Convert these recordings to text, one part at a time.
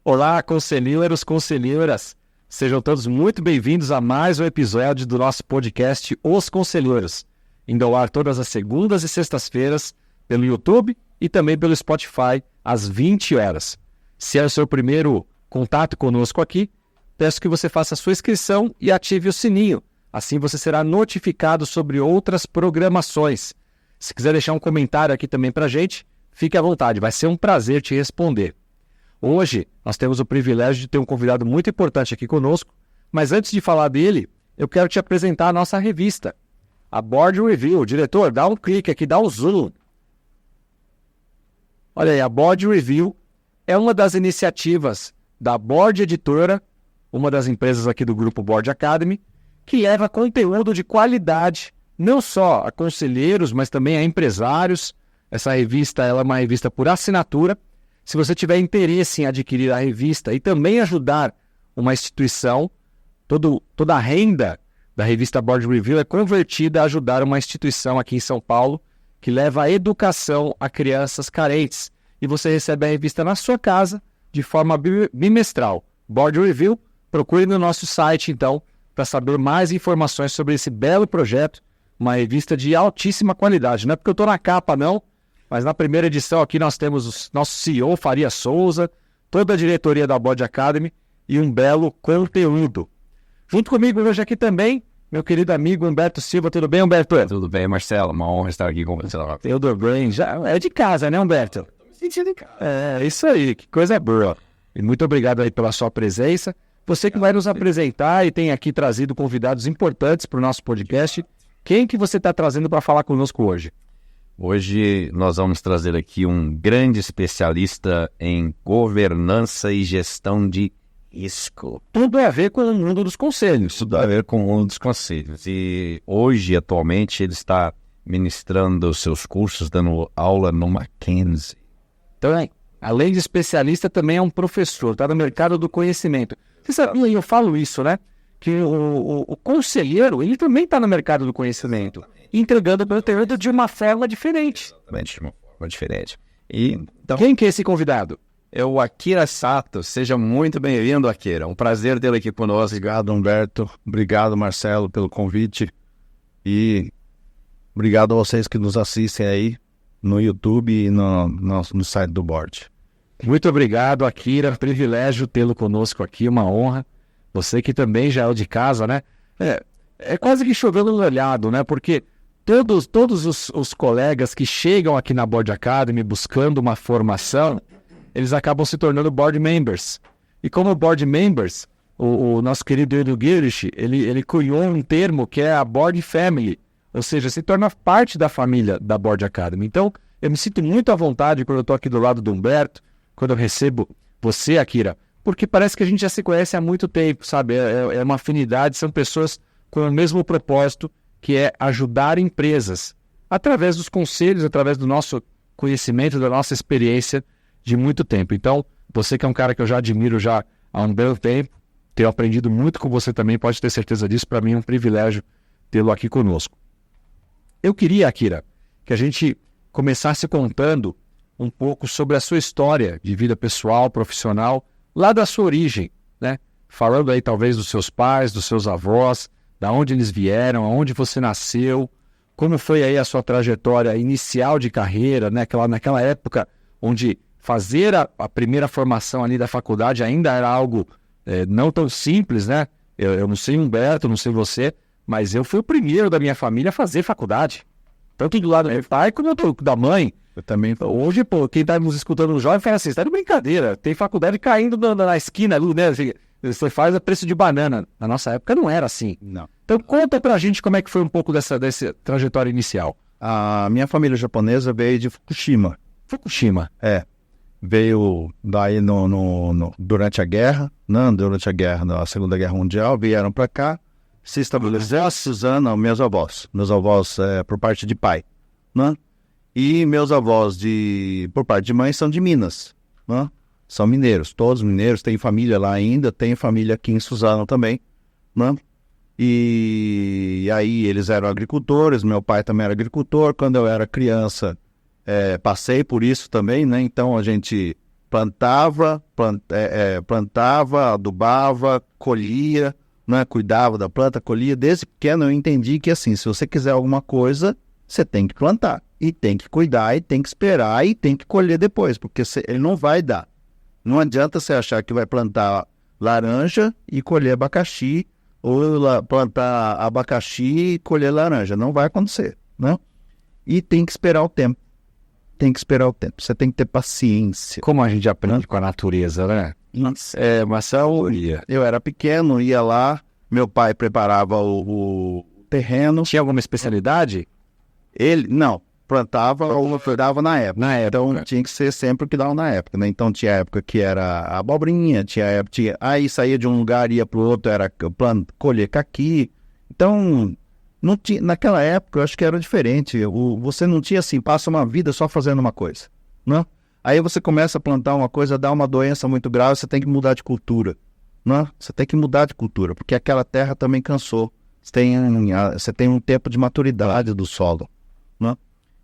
Olá, conselheiros, conselheiras. Sejam todos muito bem-vindos a mais um episódio do nosso podcast Os Conselheiros, indo ao ar todas as segundas e sextas-feiras pelo YouTube e também pelo Spotify às 20 horas. Se é o seu primeiro contato conosco aqui, peço que você faça a sua inscrição e ative o sininho. Assim você será notificado sobre outras programações. Se quiser deixar um comentário aqui também pra gente, fique à vontade, vai ser um prazer te responder. Hoje, nós temos o privilégio de ter um convidado muito importante aqui conosco, mas antes de falar dele, eu quero te apresentar a nossa revista, a Board Review. Diretor, dá um clique aqui, dá um zoom. Olha aí, a Board Review é uma das iniciativas da Board Editora, uma das empresas aqui do Grupo Board Academy, que leva conteúdo de qualidade, não só a conselheiros, mas também a empresários. Essa revista ela é uma revista por assinatura. Se você tiver interesse em adquirir a revista e também ajudar uma instituição, toda a renda da revista Board Review é convertida a ajudar uma instituição aqui em São Paulo que leva a educação a crianças carentes. E você recebe a revista na sua casa de forma bimestral. Board Review, procure no nosso site então para saber mais informações sobre esse belo projeto, uma revista de altíssima qualidade. Não é porque eu estou na capa não, mas na primeira edição aqui nós temos o nosso CEO, Faria Souza, toda a diretoria da Board Academy e um belo conteúdo. Junto comigo hoje aqui também, meu querido amigo Humberto Silva. Tudo bem, Humberto? Tudo bem, Marcelo. Uma honra estar aqui com você. Theodore Brain, já é de casa, né, Humberto? Tô me sentindo em casa. É, isso aí, que coisa boa. E muito obrigado aí pela sua presença. Você que vai nos apresentar e tem aqui trazido convidados importantes para o nosso podcast. Quem que você está trazendo para falar conosco hoje? Hoje nós vamos trazer aqui um grande especialista em governança e gestão de risco. Tudo a ver com o mundo dos conselhos. Tudo a ver com o mundo dos conselhos. E hoje, atualmente, ele está ministrando seus cursos, dando aula no Mackenzie. Então, além de especialista, também é um professor, está no mercado do conhecimento. Você sabe, eu falo isso, né? Que o conselheiro, ele também está no mercado do conhecimento, entregando conteúdo de uma forma diferente. Exatamente, de uma forma diferente. E, então, quem que é esse convidado? É o Akira Sato. Seja muito bem-vindo, Akira. Um prazer tê-lo aqui conosco. Obrigado, Humberto. Obrigado, Marcelo, pelo convite. E obrigado a vocês que nos assistem aí no YouTube e no site do Board. Muito obrigado, Akira. Privilégio tê-lo conosco aqui, uma honra. Você que também já é de casa, né? É quase que chovendo no olhado, né? Porque todos os colegas que chegam aqui na Board Academy buscando uma formação, eles acabam se tornando board members. E como board members, o nosso querido Edu Girish, ele cunhou um termo que é a Board Family, ou seja, se torna parte da família da Board Academy. Então, eu me sinto muito à vontade quando eu estou aqui do lado do Humberto, quando eu recebo você, Akira, porque parece que a gente já se conhece há muito tempo, sabe? É uma afinidade, são pessoas com o mesmo propósito, que é ajudar empresas, através dos conselhos, através do nosso conhecimento, da nossa experiência de muito tempo. Então, você que é um cara que eu já admiro já há um belo tempo, tenho aprendido muito com você também, pode ter certeza disso, para mim é um privilégio tê-lo aqui conosco. Eu queria, Akira, que a gente começasse contando um pouco sobre a sua história de vida pessoal, profissional, lá da sua origem, né? Falando aí talvez dos seus pais, dos seus avós, da onde eles vieram, aonde você nasceu, como foi aí a sua trajetória inicial de carreira, né? Naquela época onde fazer a primeira formação ali da faculdade ainda era algo não tão simples, né? Eu não sei Humberto, não sei você, mas eu fui o primeiro da minha família a fazer faculdade. Tanto do lado do meu pai como da mãe. Eu também. Hoje, pô, quem tá nos escutando no jovem fala assim, está de brincadeira, tem faculdade caindo na esquina ali, né? Você faz a preço de banana. Na nossa época não era assim. Não. Então conta pra gente como é que foi um pouco dessa trajetória inicial. A minha família japonesa veio de Fukushima. Fukushima. Veio daí durante a guerra, né? Durante a guerra, na Segunda Guerra Mundial, vieram para cá, se estabeleceram, Suzana, meus avós por parte de pai, né? E meus avós por parte de mãe são de Minas, né? São mineiros, todos mineiros, tem família lá ainda, tem família aqui em Suzano também, né? E aí eles eram agricultores, meu pai também era agricultor. Quando eu era criança, passei por isso também, né? Então a gente plantava, adubava, colhia, né? Cuidava da planta, colhia. Desde pequeno eu entendi que assim, se você quiser alguma coisa, você tem que plantar, e tem que cuidar, e tem que esperar, e tem que colher depois, porque ele não vai dar. Não adianta você achar que vai plantar laranja e colher abacaxi, ou plantar abacaxi e colher laranja. Não vai acontecer, né? E tem que esperar o tempo. Tem que esperar o tempo. Você tem que ter paciência. Como a gente aprende com a natureza, né? Marcelo, eu era pequeno, ia lá, meu pai preparava o terreno. tinha alguma especialidade? Ele, não, plantava ou dava na época. Na época. Então tinha que ser sempre o que dava na época, né? Então tinha época que era abobrinha, aí saía de um lugar e ia pro outro, era colher caqui. Então, não tinha, naquela época eu acho que era diferente. Você não tinha assim, passa uma vida só fazendo uma coisa, né? Aí você começa a plantar uma coisa, dá uma doença muito grave, você tem que mudar de cultura, né? Você tem que mudar de cultura, porque aquela terra também cansou. Você tem um tempo de maturidade do solo, né?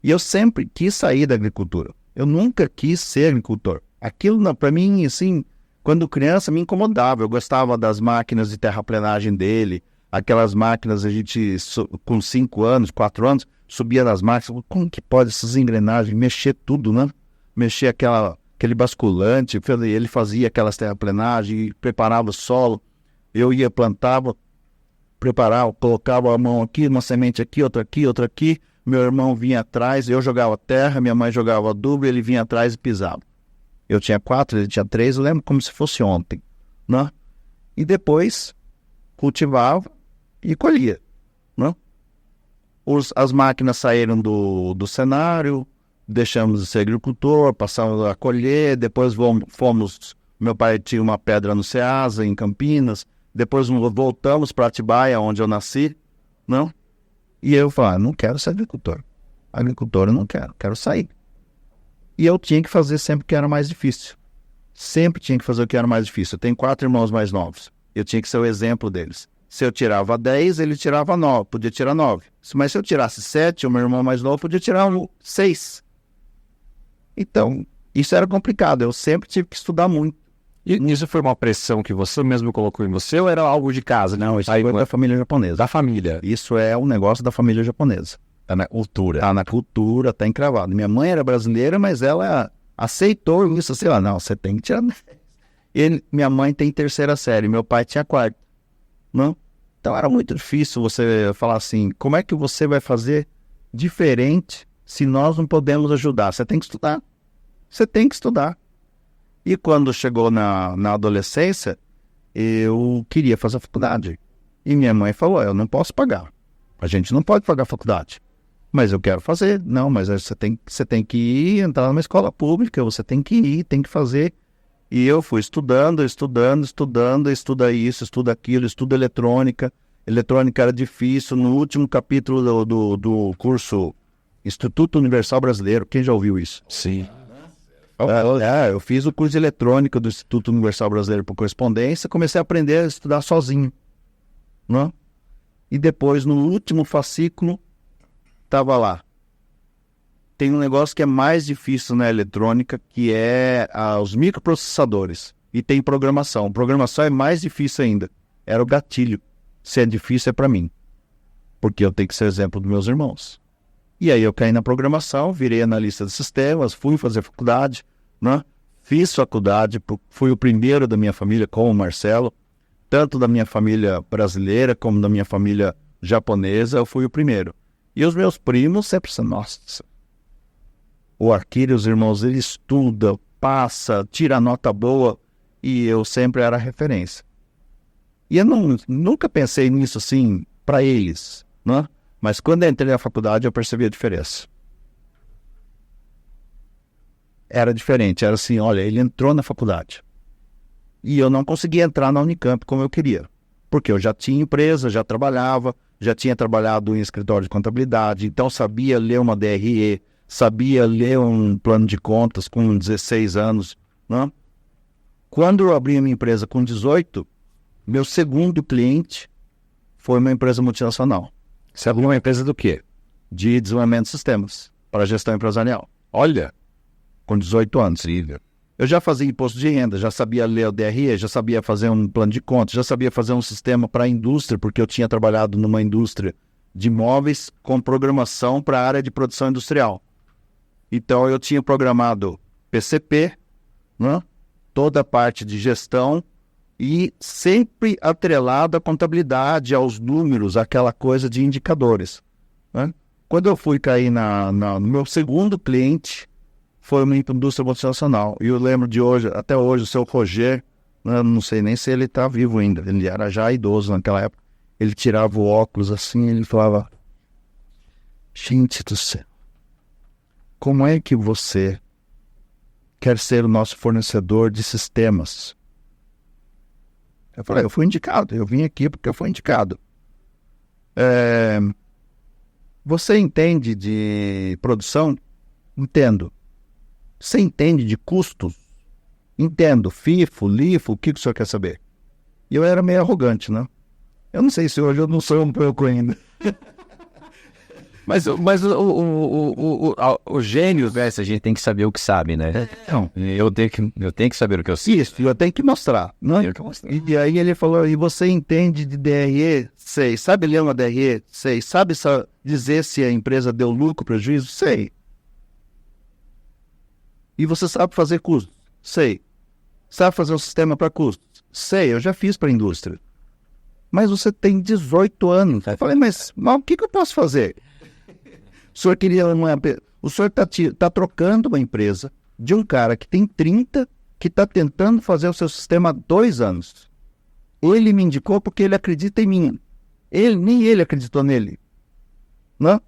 E eu sempre quis sair da agricultura. Eu nunca quis ser agricultor. Aquilo, para mim, assim, quando criança, me incomodava. Eu gostava das máquinas de terraplenagem dele, aquelas máquinas, a gente, com 5 anos, 4 anos, subia nas máquinas. Como que pode essas engrenagens mexer tudo, né? Mexer aquele basculante. Ele fazia aquelas terraplenagens, preparava o solo. Eu ia, plantava, preparava, colocava a mão aqui, uma semente aqui, outra aqui, outra aqui. Meu irmão vinha atrás, eu jogava terra, minha mãe jogava adubo, ele vinha atrás e pisava. Eu tinha 4, ele tinha 3, eu lembro como se fosse ontem, né? E depois cultivava e colhia, né? As máquinas saíram do cenário, deixamos de ser agricultor, passamos a colher, depois fomos, meu pai tinha uma pedra no Ceasa, em Campinas, depois voltamos para Atibaia, onde eu nasci, não? E eu falava, não quero ser agricultor. Agricultor eu não quero sair. E eu tinha que fazer sempre o que era mais difícil. Sempre tinha que fazer o que era mais difícil. Eu tenho 4 irmãos mais novos. Eu tinha que ser o exemplo deles. Se eu tirava 10, ele tirava 9, podia tirar 9. Mas se eu tirasse 7, o meu irmão mais novo podia tirar 6. Então, isso era complicado. Eu sempre tive que estudar muito. E isso foi uma pressão que você mesmo colocou em você ou era algo de casa? Não, isso foi da família japonesa. Da família. Isso é um negócio da família japonesa. Tá na cultura. Tá na cultura, tá encravado. Minha mãe era brasileira, mas ela aceitou isso. Sei lá, não, você tem que tirar 10. Minha mãe tem 3ª série, meu pai tinha 4ª. Não? Então era muito difícil você falar assim, como é que você vai fazer diferente se nós não podemos ajudar? Você tem que estudar. Você tem que estudar. E quando chegou na adolescência, eu queria fazer faculdade. E minha mãe falou, eu não posso pagar. A gente não pode pagar a faculdade. Mas eu quero fazer. Não, mas você tem que ir, entrar numa escola pública, você tem que ir, tem que fazer. E eu fui estudando, estuda isso, estuda aquilo, estuda eletrônica. Eletrônica era difícil. No último capítulo do curso Instituto Universal Brasileiro, quem já ouviu isso? Sim. Eu fiz o curso de eletrônica do Instituto Universal Brasileiro por correspondência, comecei a aprender a estudar sozinho, né? E depois, no último fascículo, estava lá. Tem um negócio que é mais difícil na eletrônica, que é os microprocessadores. E tem programação. Programação é mais difícil ainda. Era o gatilho. Se é difícil, é para mim. Porque eu tenho que ser exemplo dos meus irmãos. E aí eu caí na programação, virei analista de sistemas, fui fazer faculdade, né? Fiz faculdade, fui o primeiro da minha família, como o Marcelo, tanto da minha família brasileira como da minha família japonesa, eu fui o primeiro. E os meus primos sempre assim, nossa, o Akira e os irmãos, ele estuda, passa, tira nota boa, e eu sempre era referência. E eu nunca pensei nisso assim, para eles, né? Mas quando eu entrei na faculdade, eu percebi a diferença. Era diferente, era assim, olha, ele entrou na faculdade. E eu não conseguia entrar na Unicamp como eu queria. Porque eu já tinha empresa, já trabalhava, já tinha trabalhado em escritório de contabilidade, então sabia ler uma DRE, sabia ler um plano de contas com 16 anos, né? Quando eu abri a minha empresa com 18, meu segundo cliente foi uma empresa multinacional. Você abriu uma empresa do quê? De desenvolvimento de sistemas para gestão empresarial. Olha, com 18 anos. incrível. Eu já fazia imposto de renda, já sabia ler o DRE, já sabia fazer um plano de contas, já sabia fazer um sistema para a indústria, porque eu tinha trabalhado numa indústria de imóveis com programação para a área de produção industrial. Então, eu tinha programado PCP, né? Toda a parte de gestão e sempre atrelado à contabilidade, aos números, aquela coisa de indicadores, né? Quando eu fui cair no meu segundo cliente, foi uma indústria multinacional. E eu lembro de hoje, até hoje, o seu Roger, né, não sei nem se ele está vivo ainda, ele era já idoso naquela época, ele tirava o óculos assim, ele falava, gente do céu, como é que você quer ser o nosso fornecedor de sistemas? Eu falei, eu fui indicado, eu vim aqui porque eu fui indicado. Você entende de produção? Entendo. Você entende de custos? Entendo. FIFO, LIFO, o que o senhor quer saber? E eu era meio arrogante, né? Eu não sei se hoje eu não sou um pouco ainda. Mas o gênio, velho, a gente tem que saber o que sabe, né? Não. Eu tenho que saber o que eu sei. Isso, eu tenho que mostrar, né? Eu que mostrar. E aí ele falou, e você entende de DRE? Sei. Sabe ler uma DRE? Sei. Sabe dizer se a empresa deu lucro, prejuízo? Sei. E você sabe fazer custos? Sei. Sabe fazer um sistema para custos? Sei, eu já fiz para a indústria. Mas você tem 18 anos. Eu falei, mas o que eu posso fazer? O senhor queria o senhor está trocando uma empresa de um cara que tem 30, que está tentando fazer o seu sistema há 2 anos. Ele me indicou porque ele acredita em mim. Nem ele acreditou nele. Não?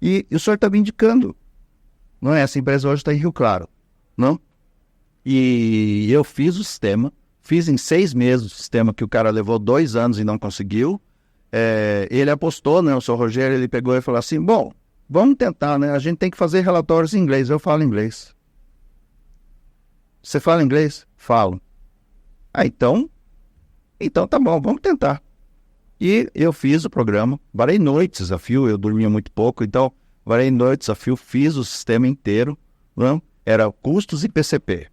E o senhor está me indicando. Não é? Essa empresa hoje está em Rio Claro. Não? E eu fiz o sistema, fiz em 6 meses o sistema que o cara levou 2 anos e não conseguiu. Ele apostou, né? O seu Rogério, ele pegou e falou assim, bom, vamos tentar, né? A gente tem que fazer relatórios em inglês. Eu falo inglês. Você fala inglês? Falo. Então tá bom, vamos tentar. E eu fiz o programa, varei noites a fio, eu dormia muito pouco, então varei noites a fio, fiz o sistema inteiro, né? Era custos e PCP,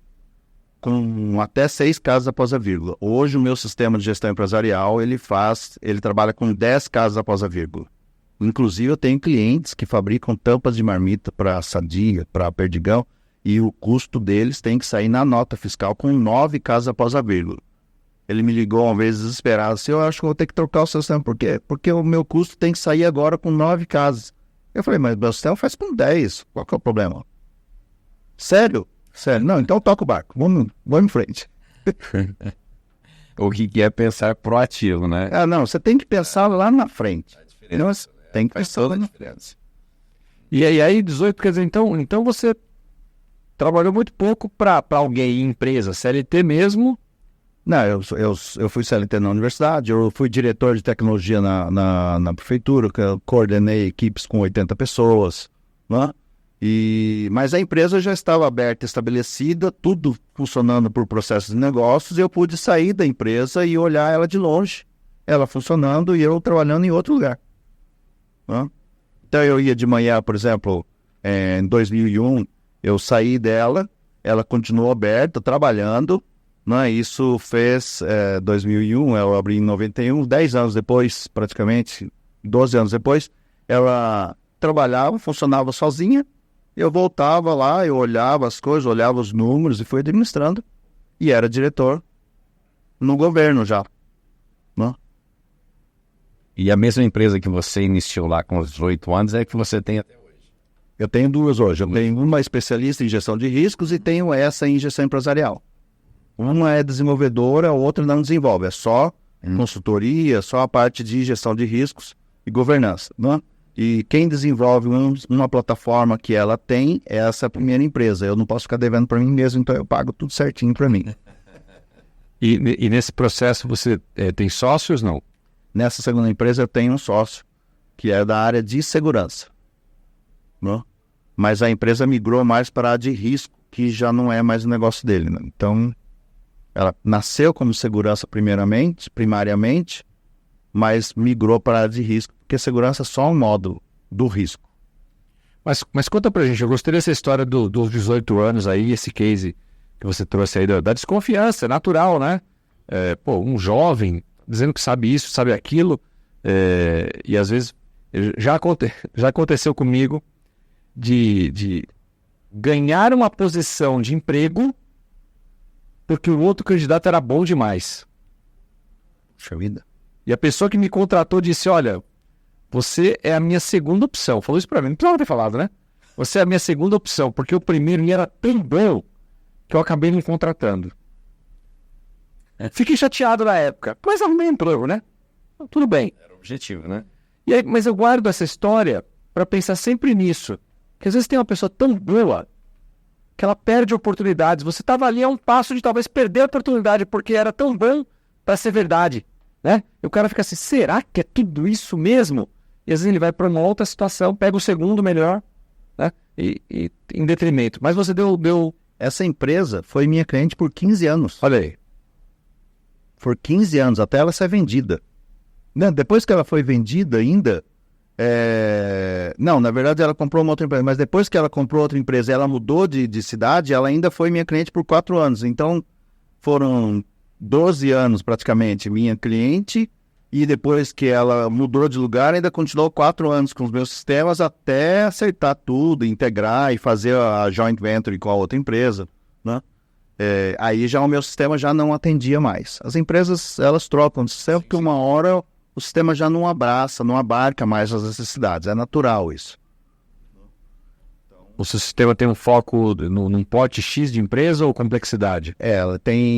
com até 6 casas após a vírgula. Hoje o meu sistema de gestão empresarial, ele trabalha com 10 casas após a vírgula. Inclusive eu tenho clientes que fabricam tampas de marmita para Sadia, para Perdigão, e o custo deles tem que sair na nota fiscal com 9 casas após a vírgula. Ele me ligou uma vez desesperado, assim, eu acho que eu vou ter que trocar o seu sistema. Por quê? Porque o meu custo tem que sair agora com 9 casas. Eu falei, mas meu sistema faz com 10, qual que é o problema? Sério? Sério. Não, então toca o barco, vamos em frente. O que é pensar proativo, né? Não, você tem que pensar lá na frente. Tem que pensar lá na frente. E aí, 18, quer dizer, então você trabalhou muito pouco para alguém em empresa, CLT mesmo? Não, eu fui CLT na universidade, eu fui diretor de tecnologia na prefeitura, que eu coordenei equipes com 80 pessoas, né? Mas a empresa já estava aberta, estabelecida, tudo funcionando por processos de negócios, e eu pude sair da empresa e olhar ela de longe, ela funcionando e eu trabalhando em outro lugar, né? Então eu ia de manhã, por exemplo, em 2001, eu saí dela, ela continuou aberta, trabalhando, né? Isso fez 2001, eu abri em 91, 10 anos depois, praticamente, 12 anos depois, ela trabalhava, funcionava sozinha, eu voltava lá, eu olhava as coisas, olhava os números e fui administrando, e era diretor no governo já, né? E a mesma empresa que você iniciou lá com os 18 anos é que você tem até hoje? Eu tenho 2 hoje. Eu tenho uma especialista em gestão de riscos e tenho essa em gestão empresarial. Uma é desenvolvedora, a outra não desenvolve. É só consultoria, só a parte de gestão de riscos e governança, né? E quem desenvolve uma plataforma que ela tem, essa é a primeira empresa. Eu não posso ficar devendo para mim mesmo, então eu pago tudo certinho para mim. E nesse processo você tem sócios, não? Nessa segunda empresa eu tenho um sócio, que é da área de segurança, né? Mas a empresa migrou mais para a área de risco, que já não é mais o negócio dele, né? Então, ela nasceu como segurança primariamente, mas migrou para a área de risco, porque segurança é só um módulo do risco. Mas conta pra gente, eu gostei dessa história dos 18 anos aí, esse case que você trouxe aí da desconfiança, é natural, né? Um jovem dizendo que sabe isso, sabe aquilo, e às vezes já aconteceu comigo de ganhar uma posição de emprego porque o outro candidato era bom demais. Puxa vida. E a pessoa que me contratou disse, olha, você é a minha segunda opção. Falou isso pra mim, não precisava ter falado, né? Você é a minha segunda opção, porque o primeiro era tão bom que eu acabei não contratando. Fiquei chateado na época, mas arrumei emprego, né? Tudo bem. Era o objetivo, né? E aí, mas eu guardo essa história para pensar sempre nisso. Que às vezes tem uma pessoa tão boa que ela perde oportunidades. Você estava ali a um passo de talvez perder a oportunidade porque era tão bom para ser verdade, né? E o cara fica assim, será que é tudo isso mesmo? E às vezes ele vai para uma outra situação, pega o segundo melhor, né? E em detrimento. Mas você deu... Essa empresa foi minha cliente por 15 anos. Olha aí. Por 15 anos, até ela ser vendida. Não, depois que ela foi vendida ainda... Não, na verdade ela comprou uma outra empresa, mas depois que ela comprou outra empresa e ela mudou de cidade, ela ainda foi minha cliente por 4 anos. Então, foram 12 anos praticamente minha cliente, e depois que ela mudou de lugar, ainda continuou 4 anos com os meus sistemas até acertar tudo, integrar e fazer a joint venture com a outra empresa, né? Aí já o meu sistema já não atendia mais. As empresas, elas trocam de sistema porque uma hora o sistema já não abarca mais as necessidades. É natural isso. O seu sistema tem um foco num pote X de empresa ou complexidade?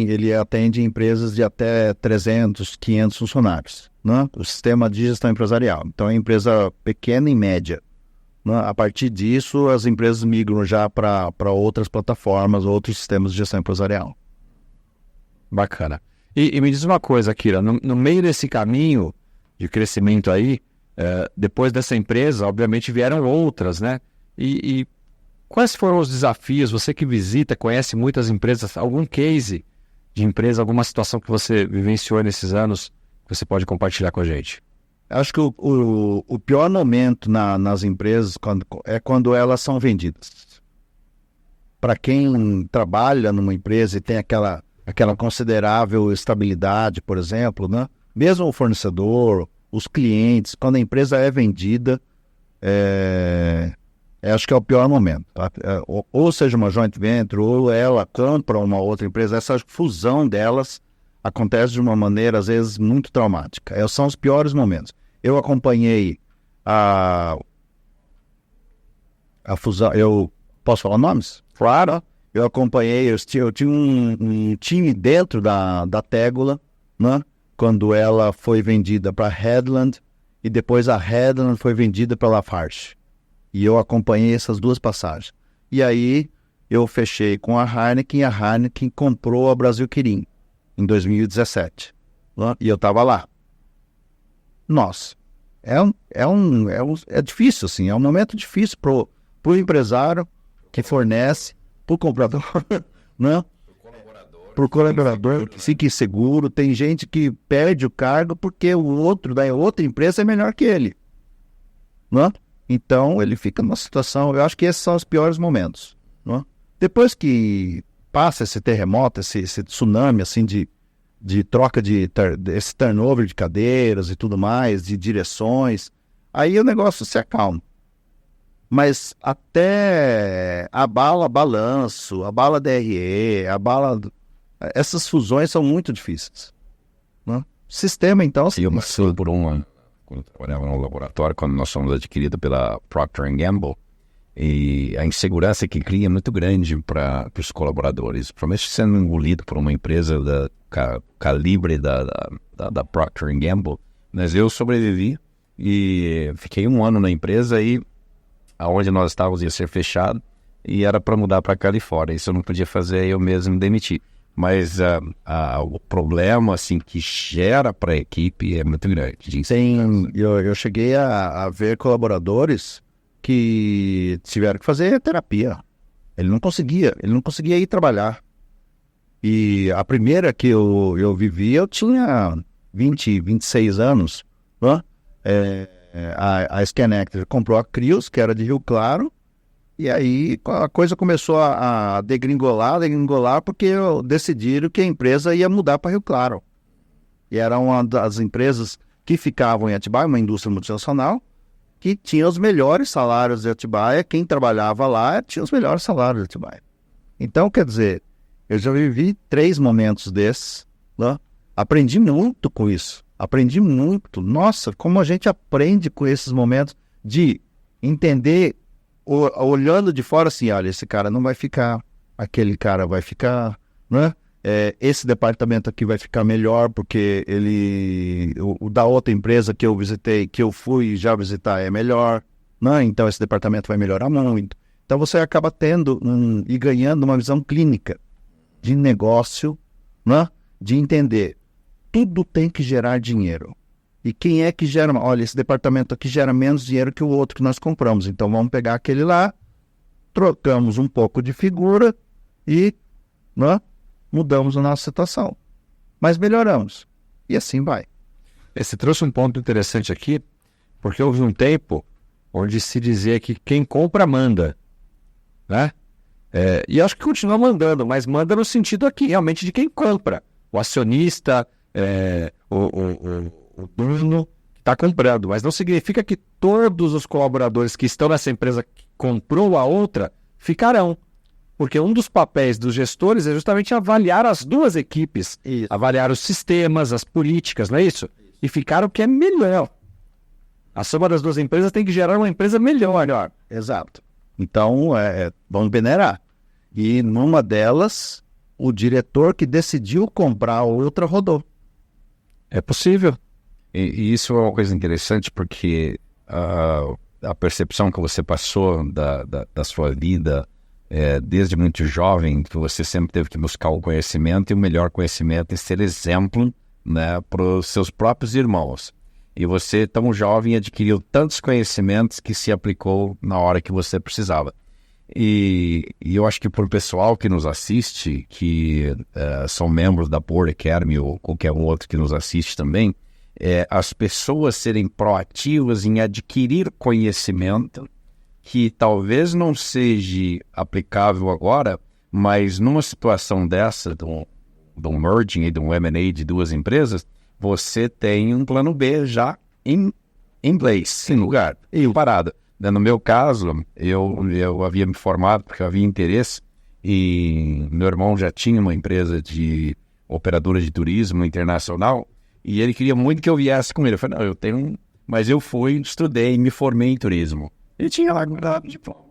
Ele atende empresas de até 300, 500 funcionários, né? O sistema de gestão empresarial. Então é empresa pequena e média, né? A partir disso, as empresas migram já para outras plataformas, outros sistemas de gestão empresarial. Bacana. E me diz uma coisa, Kira, no meio desse caminho de crescimento aí, depois dessa empresa, obviamente vieram outras, né? E quais foram os desafios? Você que visita, conhece muitas empresas, algum case de empresa, alguma situação que você vivenciou nesses anos que você pode compartilhar com a gente? Acho que o pior momento nas empresas é quando elas são vendidas. Para quem trabalha numa empresa e tem aquela considerável estabilidade, por exemplo, né? Mesmo o fornecedor, os clientes, quando a empresa é vendida, acho que é o pior momento, tá? Ou seja uma joint venture, ou ela compra uma outra empresa, essa fusão delas acontece de uma maneira, às vezes, muito traumática. São os piores momentos. Eu acompanhei a fusão... Eu posso falar nomes? Claro. Eu acompanhei, eu tinha um time dentro da Tegula, né? Quando ela foi vendida para a Headland, e depois a Headland foi vendida para a Lafarge. E eu acompanhei essas duas passagens. E aí eu fechei com a Heineken, e a Heineken comprou a Brasil Quirin em 2017. Né? E eu estava lá. Nossa, é difícil, assim, é um momento difícil pro empresário que fornece, pro comprador, né? Pro colaborador que fica inseguro. Tem gente que perde o cargo porque o outro da outra empresa é melhor que ele, né? Então ele fica numa situação, eu acho que esses são os piores momentos, né? Depois que passa esse terremoto, esse tsunami assim de troca esse turnover de cadeiras e tudo mais, de direções, aí o negócio se acalma. Mas até abala balanço, abala DRE, essas fusões são muito difíceis, né? Sistema, então... Eu passei por quando eu trabalhava no laboratório, quando nós fomos adquiridos pela Procter & Gamble, e a insegurança que cria é muito grande para os colaboradores, principalmente sendo engolido por uma empresa da calibre da Procter & Gamble. Mas eu sobrevivi e fiquei 1 ano na empresa, e aonde nós estávamos ia ser fechado e era para mudar para a Califórnia. Isso eu não podia fazer, eu mesmo me demiti. Mas o problema assim, que gera para a equipe é muito grande. Eu cheguei a ver colaboradores que tiveram que fazer terapia. Ele não conseguia ir trabalhar. E a primeira que eu vivi, eu tinha 26 anos, né? A Scanactor comprou a Crios, que era de Rio Claro, E aí a coisa começou a degringolar, porque decidiram que a empresa ia mudar para Rio Claro. E era uma das empresas que ficavam em Atibaia, uma indústria multinacional, que tinha os melhores salários de Atibaia. Quem trabalhava lá tinha os melhores salários de Atibaia. Então, quer dizer, eu já vivi 3 momentos desses, né? Aprendi muito com isso. Aprendi muito. Nossa, como a gente aprende com esses momentos de entender, olhando de fora assim, olha, esse cara não vai ficar, aquele cara vai ficar, né? Esse departamento aqui vai ficar melhor porque o da outra empresa que eu visitei, que eu fui já visitar é melhor, né? Então esse departamento vai melhorar muito. Então você acaba tendo e ganhando uma visão clínica de negócio, né? De entender, tudo tem que gerar dinheiro. E quem é que gera? Olha, esse departamento aqui gera menos dinheiro que o outro que nós compramos. Então vamos pegar aquele lá, trocamos um pouco de figura e, né, mudamos a nossa situação. Mas melhoramos. E assim vai. Você trouxe um ponto interessante aqui, porque houve um tempo onde se dizia que quem compra manda, né? E acho que continua mandando, mas manda no sentido aqui, realmente, de quem compra. O acionista, o dono que está comprando, mas não significa que todos os colaboradores que estão nessa empresa que comprou a outra ficarão. Porque um dos papéis dos gestores é justamente avaliar as duas equipes, avaliar os sistemas, as políticas, não é isso? E ficar o que é melhor. A soma das duas empresas tem que gerar uma empresa melhor. Exato. Então, vamos peneirar. E numa delas, o diretor que decidiu comprar a outra rodou. É possível. E isso é uma coisa interessante porque a percepção que você passou da sua vida, desde muito jovem, que você sempre teve que buscar o conhecimento, e o melhor conhecimento é ser exemplo, né, para os seus próprios irmãos. E você, tão jovem, adquiriu tantos conhecimentos que se aplicou na hora que você precisava. E eu acho que para o pessoal que nos assiste, que são membros da Board Academy ou qualquer outro que nos assiste também, as pessoas serem proativas em adquirir conhecimento que talvez não seja aplicável agora, mas numa situação dessa, de um merging e de um M&A de duas empresas, você tem um plano B já em place, em lugar, parado. No meu caso, eu havia me formado porque havia interesse e meu irmão já tinha uma empresa de operadora de turismo internacional e ele queria muito que eu viesse com ele. Eu falei, não, eu tenho... Mas eu fui, estudei, me formei em turismo. Ele tinha lá guardado diploma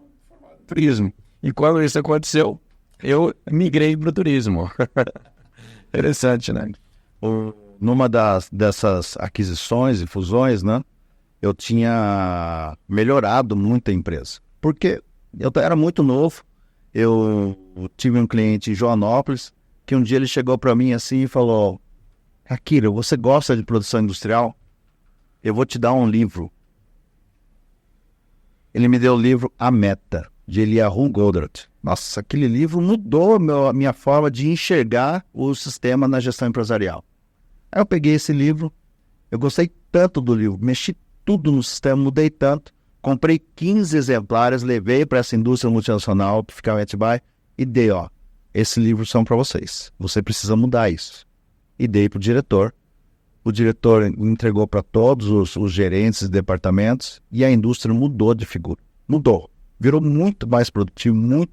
de turismo. E quando isso aconteceu, eu migrei para o turismo. Interessante, né? Numa dessas aquisições e fusões, né? Eu tinha melhorado muito a empresa. Porque eu era muito novo. Eu tive um cliente em Joanópolis que um dia ele chegou para mim assim e falou: Akira, você gosta de produção industrial? Eu vou te dar um livro. Ele me deu o livro A Meta, de Eliyahu Goldratt. Nossa, aquele livro mudou a minha forma de enxergar o sistema na gestão empresarial. Aí eu peguei esse livro, eu gostei tanto do livro, mexi tudo no sistema, mudei tanto, comprei 15 exemplares, levei para essa indústria multinacional que ficava em Atibaia e dei, esses livros são para vocês, você precisa mudar isso. E dei para o diretor entregou para todos os gerentes de departamentos e a indústria mudou de figura, virou muito mais produtivo,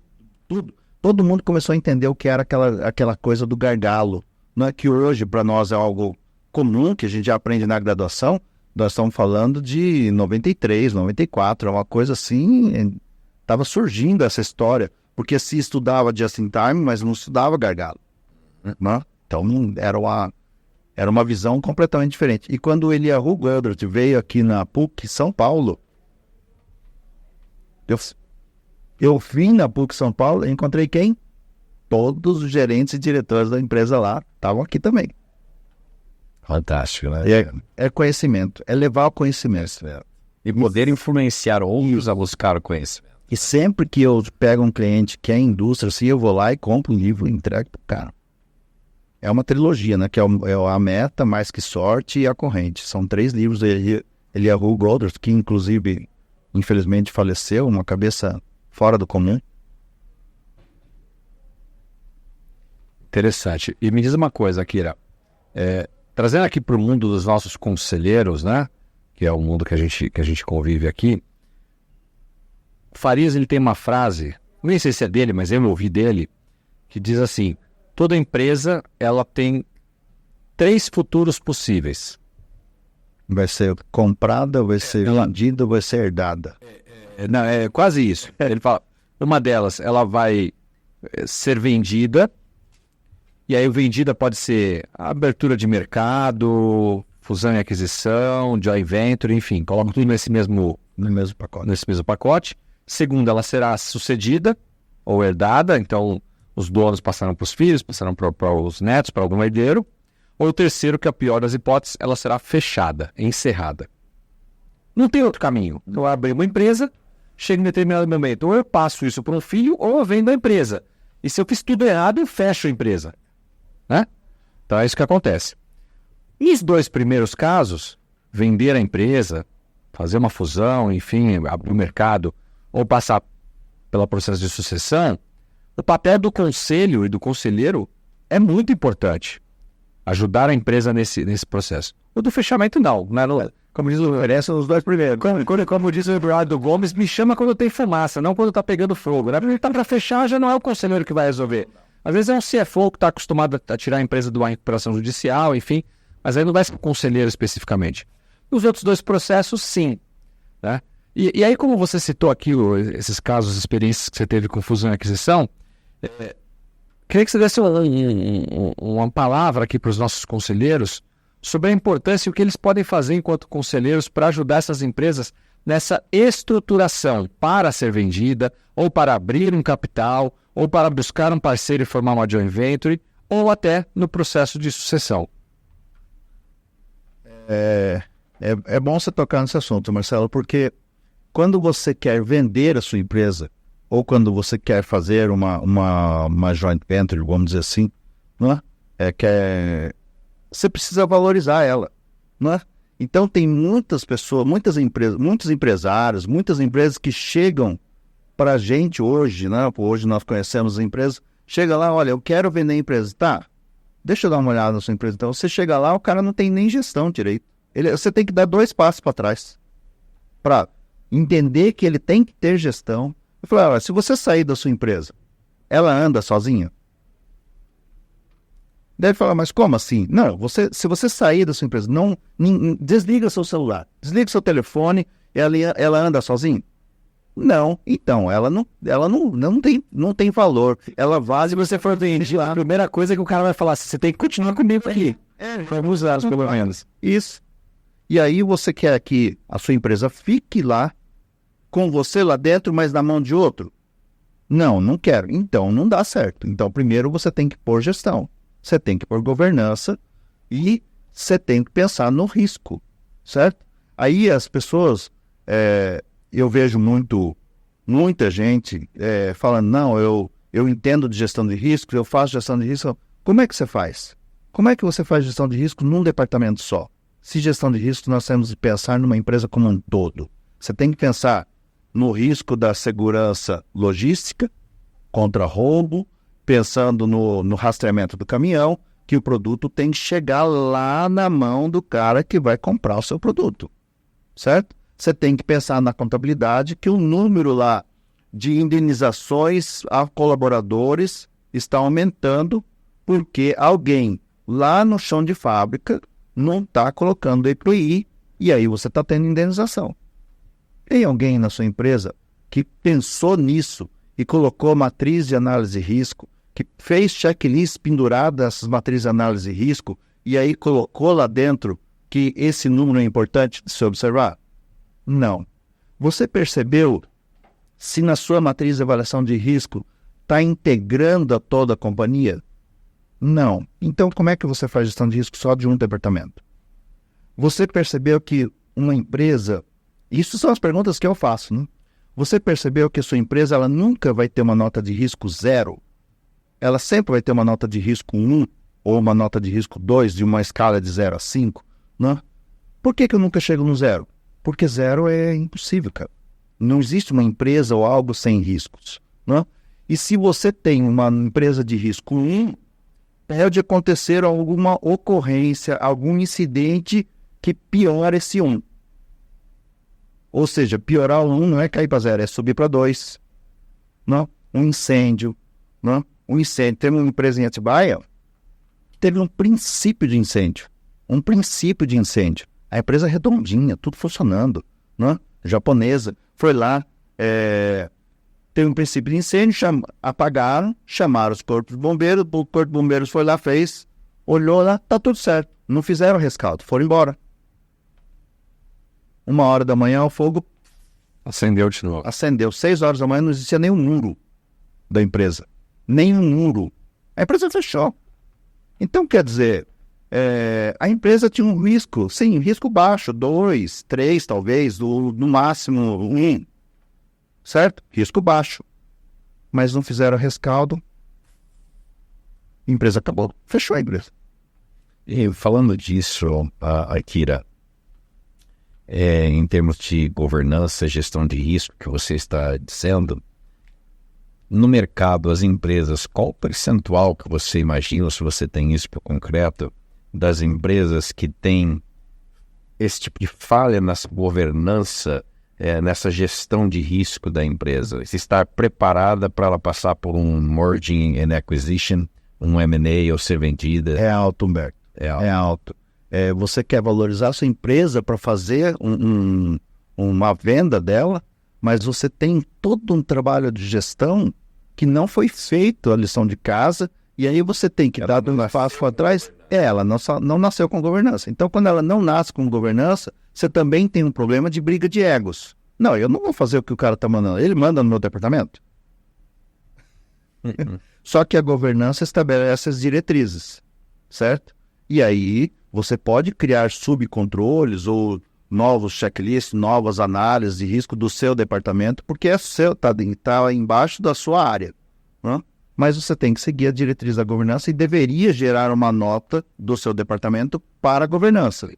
tudo. Todo mundo começou a entender o que era aquela coisa do gargalo, né? Que hoje para nós é algo comum, que a gente já aprende na graduação. Nós estamos falando de 93, 94, é uma coisa assim, estava surgindo essa história, porque se estudava just-in-time, mas não estudava gargalo, né? Então era uma visão completamente diferente. E quando o Eliyahu Goldratt veio aqui na PUC São Paulo, eu vim na PUC São Paulo e encontrei quem? Todos os gerentes e diretores da empresa lá estavam aqui também. Fantástico, né? É conhecimento, é levar o conhecimento. E poder influenciar outros a buscar o conhecimento. E sempre que eu pego um cliente que é indústria, assim, eu vou lá e compro um livro e entrego pro cara. É uma trilogia, né? Que é A Meta, Mais Que Sorte e A Corrente. São 3 livros. Eliyahu Goldratt, que inclusive, infelizmente, faleceu, uma cabeça fora do comum. Interessante. E me diz uma coisa, Akira. Trazendo aqui para o mundo dos nossos conselheiros, né? Que é o mundo que a gente convive aqui. O Farias, ele tem uma frase, nem sei se é dele, mas eu ouvi dele, que diz assim: toda empresa, ela tem 3 futuros possíveis. Vai ser comprada, vai ser vendida, vai ser herdada. Não, é quase isso. Ele fala, uma delas, ela vai ser vendida, e aí o vendida pode ser abertura de mercado, fusão e aquisição, joint venture, enfim, coloca tudo nesse mesmo pacote. Segunda, ela será sucedida ou herdada, então os donos passaram para os filhos, passaram para os netos, para algum herdeiro. Ou o terceiro, que é a pior das hipóteses, ela será fechada, encerrada. Não tem outro caminho. Eu abri uma empresa, chega em determinado momento, ou eu passo isso para um filho, ou eu vendo a empresa. E se eu fiz tudo errado, eu fecho a empresa. Né? Então é isso que acontece. E os 2 primeiros casos, vender a empresa, fazer uma fusão, enfim, abrir o mercado, ou passar pelo processo de sucessão, o papel do conselho e do conselheiro é muito importante. Ajudar a empresa nesse processo. O do fechamento, não. Como diz o... os 2 primeiros. Como diz o Eduardo Gomes, me chama quando tem fumaça, não quando está pegando fogo. Né? Porque para fechar, já não é o conselheiro que vai resolver. Às vezes é um CFO que está acostumado a tirar a empresa de uma recuperação judicial, enfim, mas aí não vai ser o conselheiro especificamente. Os outros 2 processos, sim. Né? E aí, como você citou aqui esses casos, experiências que você teve com fusão e aquisição, queria que você desse uma palavra aqui para os nossos conselheiros sobre a importância e o que eles podem fazer enquanto conselheiros para ajudar essas empresas nessa estruturação para ser vendida, ou para abrir um capital, ou para buscar um parceiro e formar uma joint venture, ou até no processo de sucessão. É bom você tocar nesse assunto, Marcelo, porque quando você quer vender a sua empresa, ou quando você quer fazer uma joint venture, vamos dizer assim, não é? Você precisa valorizar ela, não é? Então tem muitas pessoas, muitas empresas, muitos empresários, muitas empresas que chegam para a gente hoje, né? Hoje nós conhecemos as empresas, chega lá, olha, eu quero vender a empresa, tá? Deixa eu dar uma olhada na sua empresa. Então você chega lá, o cara não tem nem gestão direito. Você tem que dar 2 passos para trás para entender que ele tem que ter gestão. Eu falei, olha, se você sair da sua empresa, ela anda sozinha? Deve falar, mas como assim? Não, se você sair da sua empresa, desliga seu celular, desliga seu telefone, ela anda sozinha? Não, então, ela não tem valor. Ela vale. Se você for vender, a primeira coisa que o cara vai falar, você tem que continuar comigo aqui. Vamos usar os pelo menos. Isso. E aí você quer que a sua empresa fique lá, com você lá dentro, mas na mão de outro? Não quero. Então não dá certo. Então primeiro você tem que pôr gestão, você tem que pôr governança e você tem que pensar no risco, certo? Aí as pessoas, eu vejo muita gente falando, não, eu entendo de gestão de risco, eu faço gestão de risco. Como é que você faz? Como é que você faz gestão de risco num departamento só? Se gestão de risco, nós temos que pensar numa empresa como um todo. Você tem que pensar no risco da segurança logística contra roubo, pensando no rastreamento do caminhão, que o produto tem que chegar lá na mão do cara que vai comprar o seu produto, certo? Você tem que pensar na contabilidade, que o número lá de indenizações a colaboradores está aumentando porque alguém lá no chão de fábrica não está colocando EPI e aí você está tendo indenização. Tem alguém na sua empresa que pensou nisso e colocou matriz de análise de risco, que fez checklist pendurada nessas matrizes de análise de risco e aí colocou lá dentro que esse número é importante de se observar? Não. Você percebeu se na sua matriz de avaliação de risco está integrando a toda a companhia? Não. Então, como é que você faz gestão de risco só de um departamento? Você percebeu que uma empresa... Isso são as perguntas que eu faço, né? Você percebeu que a sua empresa ela nunca vai ter uma nota de risco 0? Ela sempre vai ter uma nota de risco 1 ou uma nota de risco 2 de uma escala de 0 a 5, né? Por que eu nunca chego no 0? Porque 0 é impossível, cara. Não existe uma empresa ou algo sem riscos, né? E se você tem uma empresa de risco 1, pode acontecer alguma ocorrência, algum incidente que piora esse 1. Ou seja, piorar o 1 não é cair para 0, é subir para 2. Não? Um incêndio. Não? Um incêndio. Teve uma empresa em Atibaia que teve um princípio de incêndio. Um princípio de incêndio. A empresa redondinha, tudo funcionando. Não? Japonesa. Foi lá, teve um princípio de incêndio, apagaram, chamaram os corpos de bombeiros, o corpo de bombeiros foi lá, fez, olhou lá, tá tudo certo. Não fizeram rescaldo, foram embora. 1h da manhã o fogo Acendeu de novo. acendeu. 6h da manhã não existia nenhum muro da empresa. Nenhum muro. A empresa fechou. Então, quer dizer, a empresa tinha um risco, sim, risco baixo, 2, 3 talvez, no máximo 1. Certo? Risco baixo. Mas não fizeram rescaldo. A empresa acabou. Fechou a empresa. E falando disso, Akira, em termos de governança, gestão de risco que você está dizendo, no mercado, as empresas, qual o percentual que você imagina, se você tem isso por concreto, das empresas que têm esse tipo de falha nessa governança, nessa gestão de risco da empresa? Se está preparada para ela passar por um merging and acquisition, um M&A ou ser vendida? É alto, Humberto. É alto. Você quer valorizar a sua empresa para fazer uma venda dela, mas você tem todo um trabalho de gestão que não foi feito a lição de casa, e aí você tem que dar um passo para trás. Ela não nasceu com governança. Então, quando ela não nasce com governança, você também tem um problema de briga de egos. Não, eu não vou fazer o que o cara está mandando. Ele manda no meu departamento. Só que a governança estabelece as diretrizes, certo? E aí você pode criar subcontroles ou novos checklists, novas análises de risco do seu departamento, porque está embaixo da sua área, né? Mas você tem que seguir a diretriz da governança e deveria gerar uma nota do seu departamento para a governança.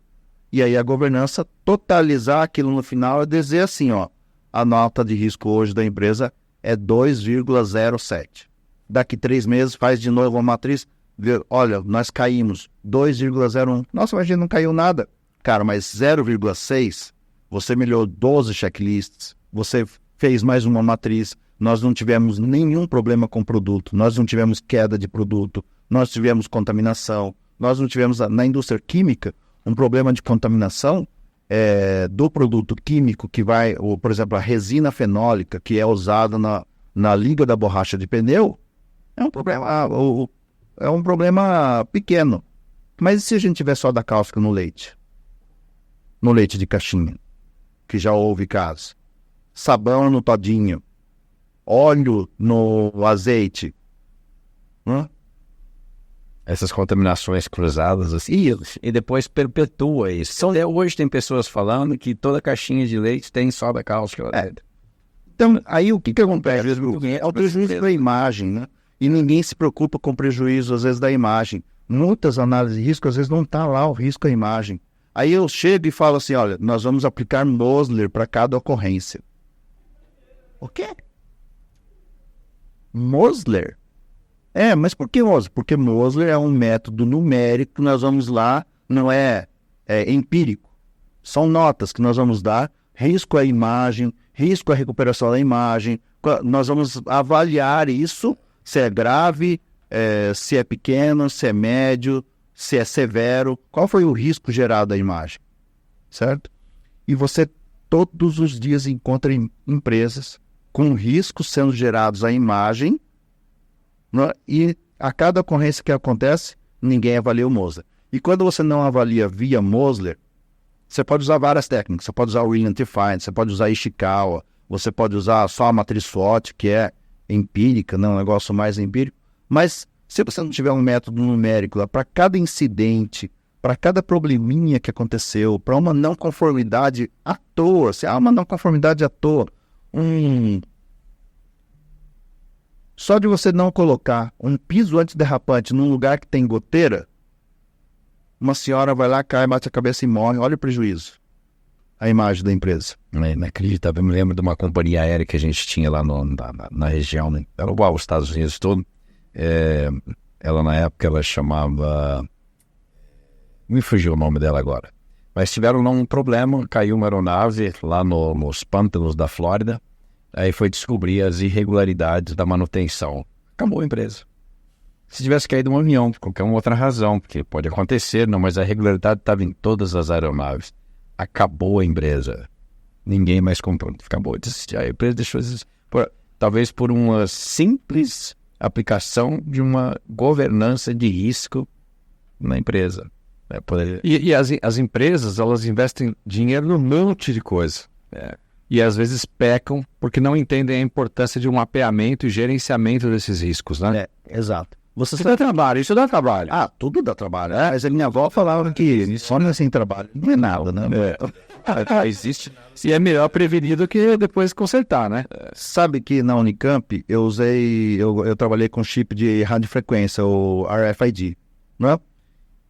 E aí a governança totalizar aquilo no final e dizer assim, ó, a nota de risco hoje da empresa é 2,07. Daqui 3 meses faz de novo a matriz, vê, olha, nós caímos 2,01. Nossa, mas a gente não caiu nada. Cara, mas 0,6, você melhorou 12 checklists, você fez mais uma matriz, nós não tivemos nenhum problema com o produto, nós não tivemos queda de produto, nós tivemos contaminação, nós não tivemos, na indústria química, um problema de contaminação do produto químico que vai, por exemplo, a resina fenólica que é usada na liga da borracha de pneu, é um problema pequeno. Mas e se a gente tiver soda cáustica no leite? No leite de caixinha, que já houve casos. Sabão no todinho. Óleo no azeite. Essas contaminações cruzadas assim, e depois perpetua isso. Hoje tem pessoas falando que toda caixinha de leite tem soda cáustica lá dentro. Então, aí o que acontece? É o prejuízo da imagem, né? E ninguém se preocupa com o prejuízo, às vezes, da imagem. Muitas análises de risco, às vezes, não está lá o risco à imagem. Aí eu chego e falo assim, olha, nós vamos aplicar Mosler para cada ocorrência. O quê? Mosler? Mas por que Mosler? Porque Mosler é um método numérico que nós vamos lá, não é empírico. São notas que nós vamos dar, risco à imagem, risco à recuperação da imagem. Nós vamos avaliar isso, se é grave, se é pequeno, se é médio, se é severo, qual foi o risco gerado à imagem, certo? E você todos os dias encontra empresas com riscos sendo gerados à imagem, né? E a cada ocorrência que acontece, ninguém avalia o Mosler. E quando você não avalia via Mosler, você pode usar várias técnicas, você pode usar o William T. Fine, você pode usar Ishikawa, você pode usar só a matriz SWOT, que é empírica, não, um negócio mais empírico, mas se você não tiver um método numérico para cada incidente, para cada probleminha que aconteceu, para uma não conformidade à toa, se há uma não conformidade à toa, só de você não colocar um piso antiderrapante num lugar que tem goteira, uma senhora vai lá, cai, bate a cabeça e morre, olha o prejuízo. a imagem da empresa. É inacreditável. Eu me lembro de uma companhia aérea que a gente tinha lá na região, né? Era igual os Estados Unidos todo. Ela, na época, ela chamava... Me fugiu o nome dela agora. Mas tiveram lá um problema, caiu uma aeronave lá nos pântanos da Flórida. Aí foi descobrir as irregularidades da manutenção. Acabou a empresa. Se tivesse caído um avião, por qualquer outra razão, porque pode acontecer, não, mas a irregularidade estava em todas as aeronaves. Acabou a empresa. Ninguém mais comprou. Acabou. A empresa deixou de existir. Talvez por uma simples aplicação de uma governança de risco na empresa. E as empresas, elas investem dinheiro num monte de coisa. E às vezes pecam porque não entendem a importância de um mapeamento e gerenciamento desses riscos, né? Exato. Isso dá trabalho, isso dá trabalho. Tudo dá trabalho. Mas a minha avó falava que só sem trabalho não é nada, né? Existe. E é melhor prevenir do que depois consertar, né? Sabe que na Unicamp eu trabalhei com chip de radiofrequência, o RFID, né?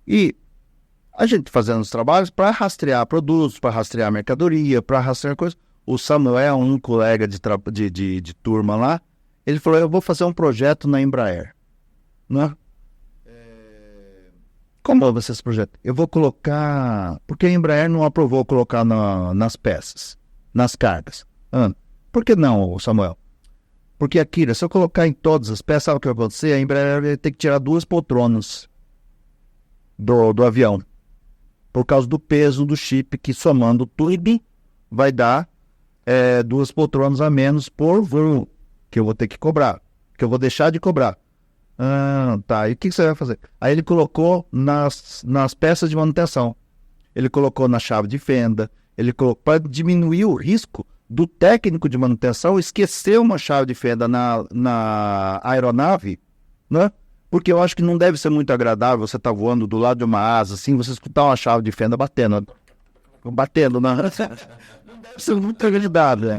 E a gente fazendo os trabalhos para rastrear produtos, para rastrear mercadoria, para rastrear coisas. O Samuel, um colega de turma lá, ele falou, eu vou fazer um projeto na Embraer. Né? Como vai ser esse projeto? Eu vou colocar... Porque a Embraer não aprovou colocar nas peças, nas cargas. Por que não, Samuel? Porque, Akira, se eu colocar em todas as peças, sabe o que vai acontecer? A Embraer vai ter que tirar 2 poltronas do avião. Por causa do peso do chip, que somando tudo, vai dar 2 poltronas a menos por voo, que eu vou ter que cobrar, que eu vou deixar de cobrar. Tá. E o que você vai fazer? Aí ele colocou nas peças de manutenção. Ele colocou na chave de fenda. Ele colocou para diminuir o risco do técnico de manutenção esquecer uma chave de fenda na aeronave, né? Porque eu acho que não deve ser muito agradável você estar voando do lado de uma asa, assim, você escutar uma chave de fenda batendo, né? Não deve ser muito agradável, né?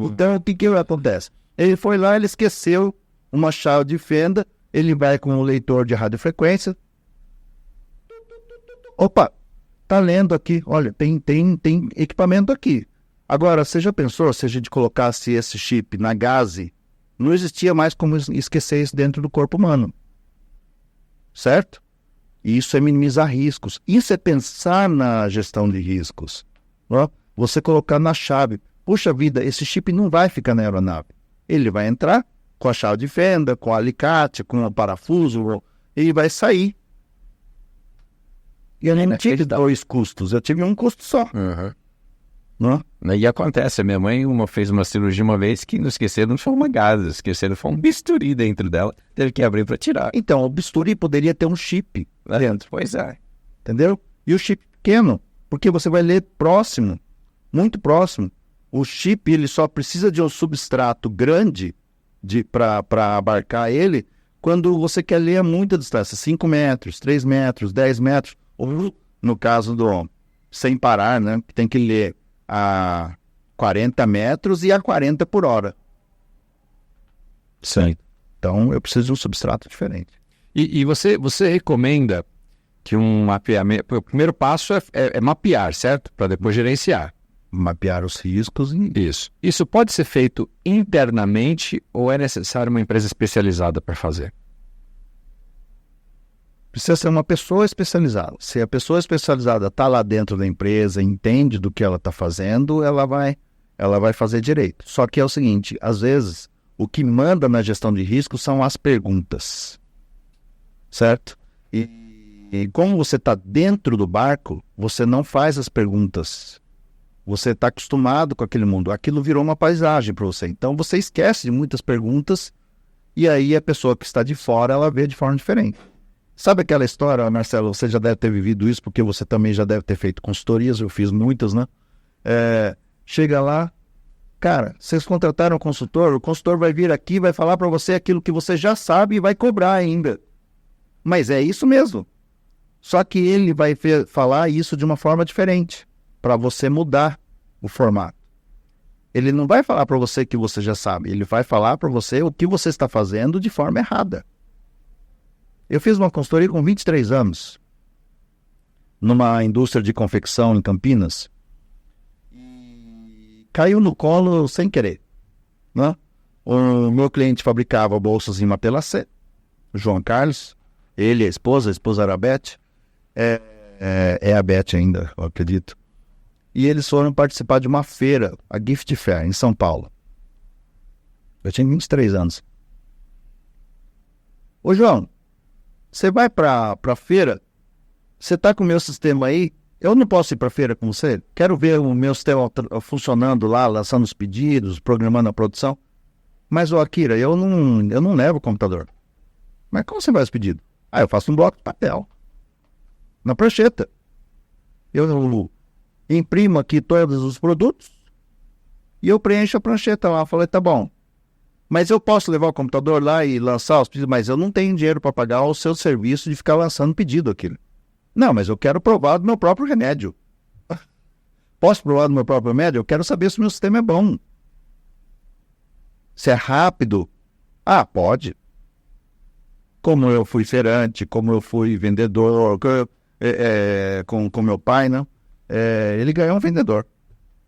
Então, o que acontece? Ele foi lá, ele esqueceu uma chave de fenda. Ele vai com o leitor de radiofrequência. Opa, tá lendo aqui. Olha, tem equipamento aqui. Agora, você já pensou se a gente colocasse esse chip na gaze? Não existia mais como esquecer isso dentro do corpo humano. Certo? Isso é minimizar riscos. Isso é pensar na gestão de riscos. Ó, você colocar na chave. Puxa vida, esse chip não vai ficar na aeronave. Ele vai entrar com a chave de fenda, com o alicate, com o parafuso, e vai sair. E eu nem tive 2 custos, eu tive um custo só. Não? E acontece, a minha mãe fez uma cirurgia uma vez que não esqueceram, não foi uma gaze, esqueceram, foi um bisturi dentro dela, teve que abrir para tirar. Então, o bisturi poderia ter um chip lá dentro. Pois é. Entendeu? E o chip pequeno, porque você vai ler próximo, muito próximo. O chip, ele só precisa de um substrato grande para abarcar ele quando você quer ler a muita distância, 5 metros, 3 metros, 10 metros, ou no caso do sem parar, né, que tem que ler a 40 metros e a 40 por hora. Sim. Então, eu preciso de um substrato diferente. E você recomenda que um mapeamento... O primeiro passo é mapear, certo? Para depois gerenciar. Mapear os riscos e... Isso pode ser feito internamente ou é necessário uma empresa especializada para fazer? Precisa ser uma pessoa especializada. Se a pessoa especializada está lá dentro da empresa, entende do que ela está fazendo, ela vai fazer direito. Só que é o seguinte, às vezes, o que manda na gestão de risco são as perguntas. Certo? E como você está dentro do barco, você não faz as perguntas. Você está acostumado com aquele mundo. Aquilo virou uma paisagem para você. Então, você esquece de muitas perguntas e aí a pessoa que está de fora, ela vê de forma diferente. Sabe aquela história, Marcelo, você já deve ter vivido isso, porque você também já deve ter feito consultorias, eu fiz muitas, né? Chega lá, cara, vocês contrataram um consultor, o consultor vai vir aqui, vai falar para você aquilo que você já sabe e vai cobrar ainda. Mas é isso mesmo. Só que ele vai falar isso de uma forma diferente, para você mudar o formato. Ele não vai falar para você que você já sabe, ele vai falar para você o que você está fazendo de forma errada. Eu fiz uma consultoria com 23 anos, numa indústria de confecção em Campinas, caiu no colo sem querer, né? O meu cliente fabricava bolsas em Matelacê, o João Carlos, ele, a esposa era a Beth, é a Beth ainda, eu acredito. E eles foram participar de uma feira, a Gift Fair, em São Paulo. Eu tinha 23 anos. Ô João, você vai pra feira, você tá com o meu sistema aí, eu não posso ir pra feira com você? Quero ver o meu sistema funcionando lá, lançando os pedidos, programando a produção. Mas, ô Akira, eu não levo o computador. Mas como você faz o pedido? Eu faço um bloco de papel. Na prancheta. Eu imprimo aqui todos os produtos e eu preencho a prancheta lá. Eu falei, tá bom. Mas eu posso levar o computador lá e lançar os pedidos, mas eu não tenho dinheiro para pagar o seu serviço de ficar lançando pedido aqui. Não, mas eu quero provar do meu próprio remédio. Posso provar do meu próprio remédio? Eu quero saber se o meu sistema é bom. Se é rápido? Pode. Como eu fui feirante, como eu fui vendedor, com meu pai, né? Ele ganhou um vendedor.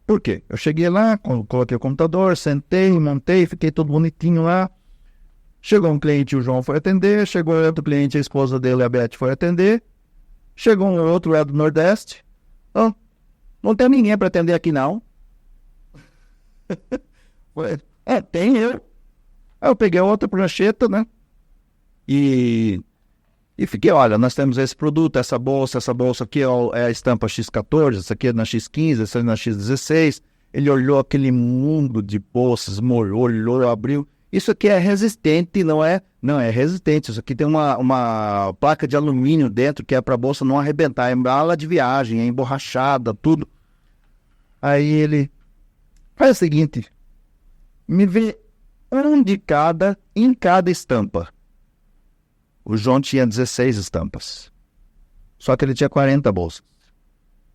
Por quê? Eu cheguei lá, coloquei o computador, sentei, montei, fiquei todo bonitinho lá. Chegou um cliente, o João foi atender. Chegou outro cliente, a esposa dele, a Beth, foi atender. Chegou um outro do Nordeste. Não tem ninguém para atender aqui, não. Tem eu. Aí eu peguei outra prancheta, né? E fiquei, olha, nós temos esse produto, essa bolsa aqui é a estampa X14, essa aqui é na X15, essa é na X16. Ele olhou aquele mundo de bolsas, olhou, abriu. Isso aqui é resistente, não é? Não, é resistente. Isso aqui tem uma placa de alumínio dentro que é para a bolsa não arrebentar. É mala de viagem, é emborrachada, tudo. Aí ele faz o seguinte, me vê em cada estampa. O João tinha 16 estampas. Só que ele tinha 40 bolsas.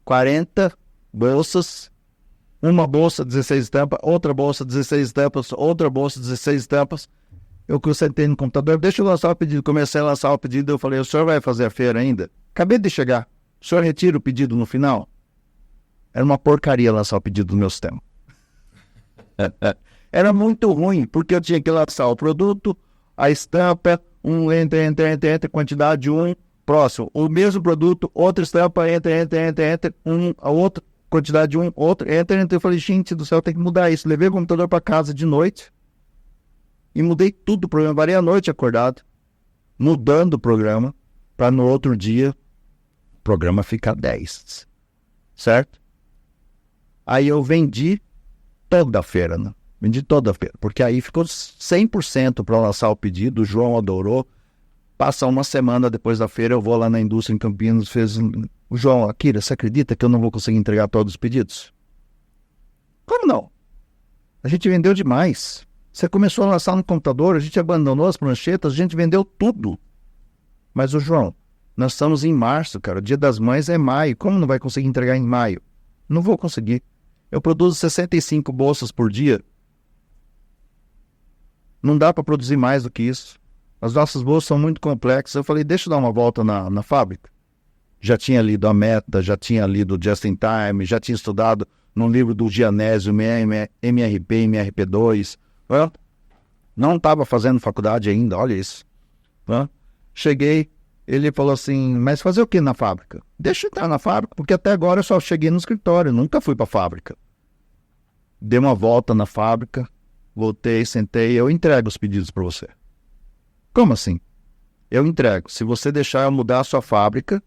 40 bolsas, uma bolsa, 16 estampas, outra bolsa, 16 estampas, outra bolsa, 16 estampas. Eu sentei no computador, deixa eu lançar o pedido. Comecei a lançar o pedido, eu falei, o senhor vai fazer a feira ainda? Acabei de chegar. O senhor retira o pedido no final? Era uma porcaria lançar o pedido do meu sistema. Era muito ruim, porque eu tinha que lançar o produto, a estampa, entra, quantidade 1, próximo. O mesmo produto, outra estampa, entra, a outra, quantidade 1, outra, entra. Eu falei, gente do céu, tem que mudar isso. Levei o computador para casa de noite e mudei tudo o programa. Varei a noite acordado, mudando o programa, para no outro dia o programa ficar 10. Certo? Aí eu vendi toda a feira, né? Vendi toda a feira, porque aí ficou 100% para lançar o pedido. O João adorou. Passa uma semana depois da feira, eu vou lá na indústria em Campinas. O João, Akira, você acredita que eu não vou conseguir entregar todos os pedidos? Como não? A gente vendeu demais. Você começou a lançar no computador, a gente abandonou as pranchetas, a gente vendeu tudo. Mas, o João, nós estamos em março, cara. O Dia das Mães é maio. Como não vai conseguir entregar em maio? Não vou conseguir. Eu produzo 65 bolsas por dia. Não dá para produzir mais do que isso. As nossas bolsas são muito complexas. Eu falei, deixa eu dar uma volta na fábrica. Já tinha lido a Meta, já tinha lido o Just in Time, já tinha estudado num livro do Gianésio, MRP, MRP2. Não estava fazendo faculdade ainda, olha isso. Cheguei, ele falou assim, mas fazer o que na fábrica? Deixa eu entrar na fábrica, porque até agora eu só cheguei no escritório, nunca fui para a fábrica. Dei uma volta na fábrica, voltei, sentei, eu entrego os pedidos para você. Como assim? Eu entrego. Se você deixar eu mudar a sua fábrica,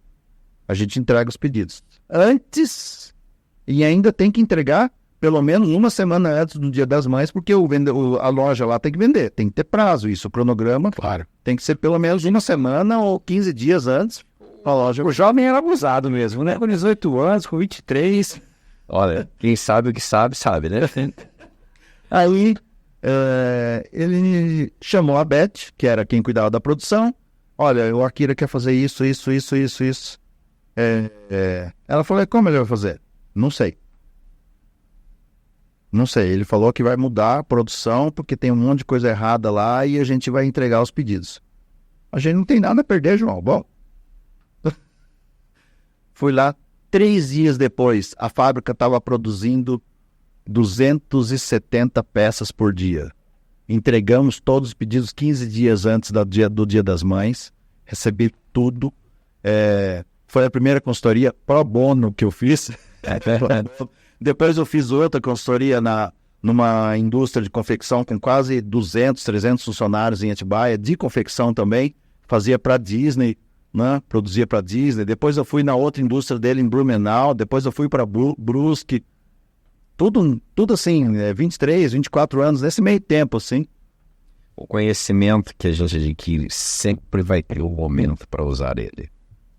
a gente entrega os pedidos. Antes, e ainda tem que entregar pelo menos uma semana antes do Dia das Mães, porque a loja lá tem que vender, tem que ter prazo, isso, o cronograma, claro, tem que ser pelo menos uma semana ou 15 dias antes a loja. O jovem era abusado mesmo, né? Com 18 anos, com 23. Olha, quem sabe o que sabe, sabe, né? Aí, ele chamou a Beth, que era quem cuidava da produção. Olha, o Akira quer fazer isso. Ela falou, como ele vai fazer? Não sei. Ele falou que vai mudar a produção porque tem um monte de coisa errada lá e a gente vai entregar os pedidos. A gente não tem nada a perder, João. Bom, fui lá, 3 dias depois, a fábrica estava produzindo 270 peças por dia. Entregamos todos os pedidos 15 dias antes do Dia das Mães. Recebi tudo. Foi a primeira consultoria pro bono que eu fiz. Depois eu fiz outra consultoria numa indústria de confecção com quase 200, 300 funcionários em Atibaia, de confecção também. Fazia para Disney, né? Produzia para Disney. Depois eu fui na outra indústria dele em Blumenau. Depois eu fui para Brusque. Tudo assim, 23, 24 anos, nesse meio tempo, assim. O conhecimento que a gente adquire sempre vai ter um momento para usar ele.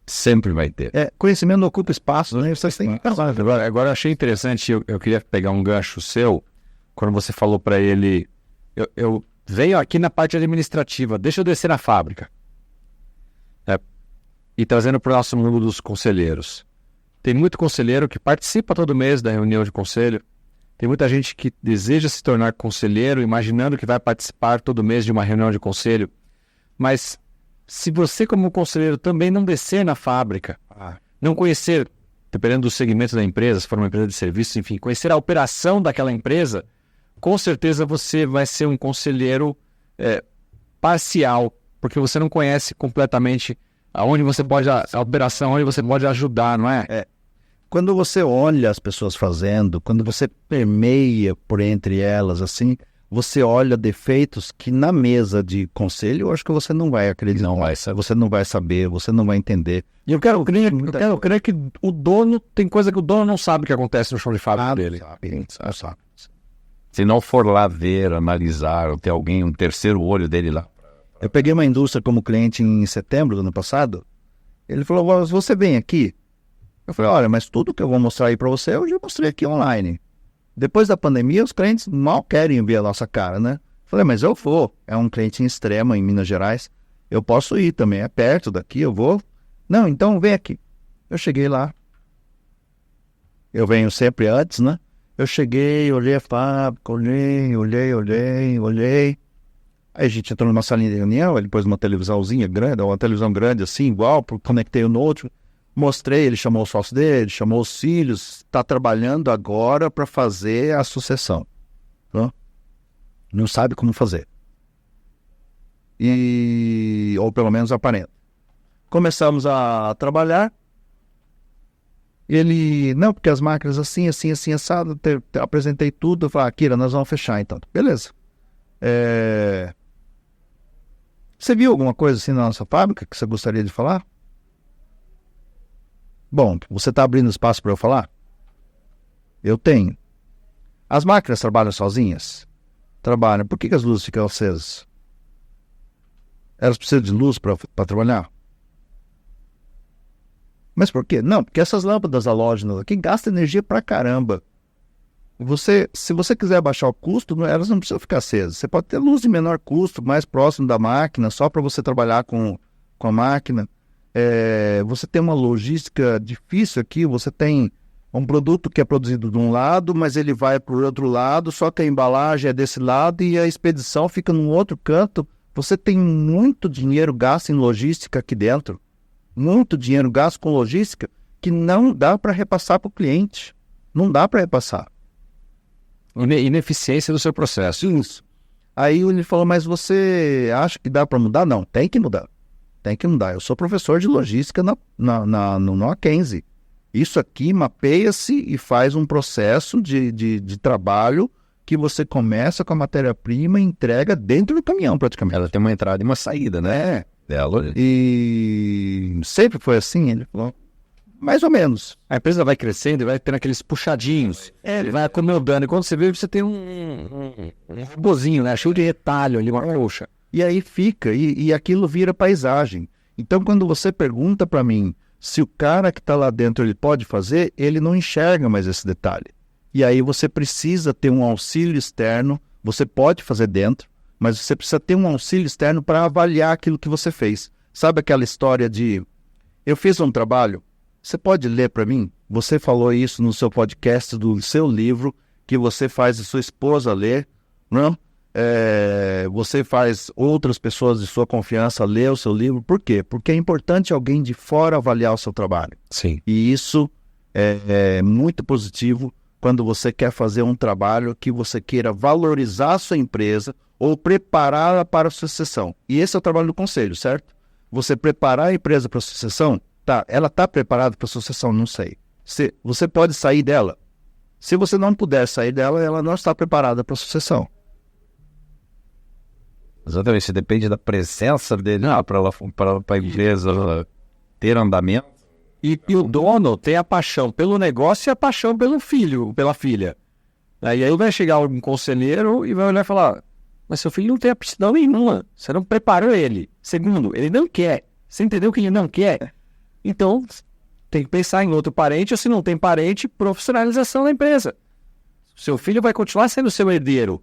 Sempre vai ter. Conhecimento não ocupa espaço, né? Vocês têm... Agora eu achei interessante, eu queria pegar um gancho seu, quando você falou para ele, eu venho aqui na parte administrativa, deixa eu descer na fábrica. E trazendo para o nosso mundo dos conselheiros. Tem muito conselheiro que participa todo mês da reunião de conselho. Tem muita gente que deseja se tornar conselheiro, imaginando que vai participar todo mês de uma reunião de conselho. Mas se você, como conselheiro, também não descer na fábrica, não conhecer, dependendo do segmento da empresa, se for uma empresa de serviços, enfim, conhecer a operação daquela empresa, com certeza você vai ser um conselheiro parcial, porque você não conhece completamente aonde você pode, a operação, onde você pode ajudar, não é? Quando você olha as pessoas fazendo, quando você permeia por entre elas, assim, você olha defeitos que na mesa de conselho, eu acho que você não vai acreditar, você não vai saber, você não vai entender. E eu quero crer que o dono, tem coisa que o dono não sabe que acontece no chão de fábrica dele. Sabe. Se não for lá ver, analisar, ou ter alguém, um terceiro olho dele lá. Eu peguei uma indústria como cliente em setembro do ano passado, ele falou, você vem aqui? Eu falei, olha, mas tudo que eu vou mostrar aí para você, eu já mostrei aqui online. Depois da pandemia, os clientes mal querem ver a nossa cara, né? Eu falei, mas eu vou. É um cliente em Extrema, em Minas Gerais. Eu posso ir também, é perto daqui, eu vou. Não, então vem aqui. Eu cheguei lá. Eu venho sempre antes, né? Eu cheguei, olhei a fábrica, olhei. Aí a gente entrou numa salinha de reunião, ele pôs uma televisãozinha grande, uma televisão grande assim, igual, conectei um no outro. Mostrei, ele chamou o sócio dele, chamou os filhos, está trabalhando agora para fazer a sucessão. Não sabe como fazer. Ou pelo menos aparenta. Começamos a trabalhar. Ele, não, porque as máquinas assim, assado, apresentei tudo. Eu falei, Kira, nós vamos fechar então. Beleza. Você viu alguma coisa assim na nossa fábrica que você gostaria de falar? Bom, você está abrindo espaço para eu falar? Eu tenho. As máquinas trabalham sozinhas? Trabalham. Por que as luzes ficam acesas? Elas precisam de luz para trabalhar? Mas por quê? Não, porque essas lâmpadas halógenas aqui gastam energia pra caramba. Se você quiser baixar o custo, elas não precisam ficar acesas. Você pode ter luz de menor custo, mais próximo da máquina, só para você trabalhar com a máquina. Você tem uma logística difícil aqui, você tem um produto que é produzido de um lado, mas ele vai para o outro lado, só que a embalagem é desse lado e a expedição fica num outro canto. Você tem muito dinheiro gasto em logística aqui dentro, muito dinheiro gasto com logística que não dá para repassar para o cliente, não dá para repassar. Ineficiência do seu processo. Isso. Aí ele falou, mas você acha que dá para mudar? Não, tem que mudar. Tem que mudar. Eu sou professor de logística no Mackenzie. Isso aqui mapeia-se e faz um processo de trabalho que você começa com a matéria-prima e entrega dentro do caminhão, praticamente. Ela tem uma entrada e uma saída, né? E sempre foi assim, ele falou. Mais ou menos. A empresa vai crescendo e vai tendo aqueles puxadinhos. Ele vai acomodando. E quando você vê, você tem um robozinho, né? Cheio de retalho ali, uma coxa. E aí fica, e aquilo vira paisagem. Então, quando você pergunta para mim se o cara que está lá dentro ele pode fazer, ele não enxerga mais esse detalhe. E aí você precisa ter um auxílio externo, você pode fazer dentro, mas você precisa ter um auxílio externo para avaliar aquilo que você fez. Sabe aquela história de, eu fiz um trabalho, você pode ler para mim? Você falou isso no seu podcast, do seu livro, que você faz a sua esposa ler, não? Você faz outras pessoas de sua confiança ler o seu livro. Por quê? Porque é importante alguém de fora avaliar o seu trabalho. Sim. E isso é muito positivo quando você quer fazer um trabalho que você queira valorizar a sua empresa ou prepará-la para a sucessão. E esse é o trabalho do conselho, certo? Você preparar a empresa para a sucessão, tá, ela está preparada para a sucessão? Não sei. Você pode sair dela. Se você não puder sair dela, ela não está preparada para a sucessão. Exatamente, isso depende da presença dele para a empresa ter andamento. E o dono tem a paixão pelo negócio e a paixão pelo filho, pela filha. Aí vai chegar um conselheiro e vai olhar e falar: mas seu filho não tem aptidão nenhuma, você não preparou ele. Segundo, ele não quer. Você entendeu que ele não quer? Então, tem que pensar em outro parente, ou se não tem parente, profissionalização da empresa. Seu filho vai continuar sendo seu herdeiro,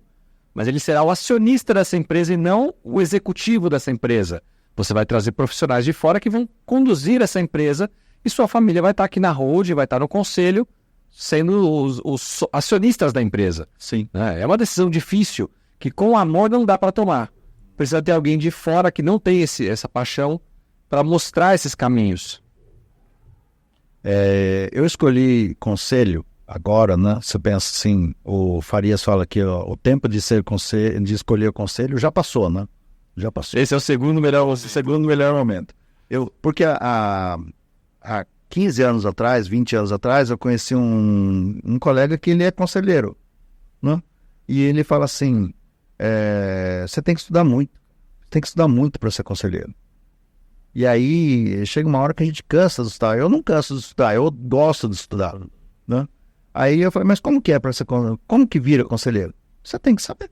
mas ele será o acionista dessa empresa e não o executivo dessa empresa. Você vai trazer profissionais de fora que vão conduzir essa empresa e sua família vai estar aqui na holding, vai estar no conselho, sendo os acionistas da empresa. Sim. É uma decisão difícil, que com amor não dá para tomar. Precisa ter alguém de fora que não tem essa paixão para mostrar esses caminhos. Eu escolhi conselho agora, né? Você pensa assim, o Farias fala que o tempo de escolher o conselho já passou, né? Já passou. Esse é o segundo melhor momento. Porque há 15 anos atrás, 20 anos atrás, eu conheci um colega que ele é conselheiro, né? E ele fala assim, você tem que estudar muito para ser conselheiro. E aí chega uma hora que a gente cansa de estudar. Eu não canso de estudar, eu gosto de estudar, né? Aí eu falei, mas como que é para ser conselheiro? Como que vira conselheiro? Você tem que saber.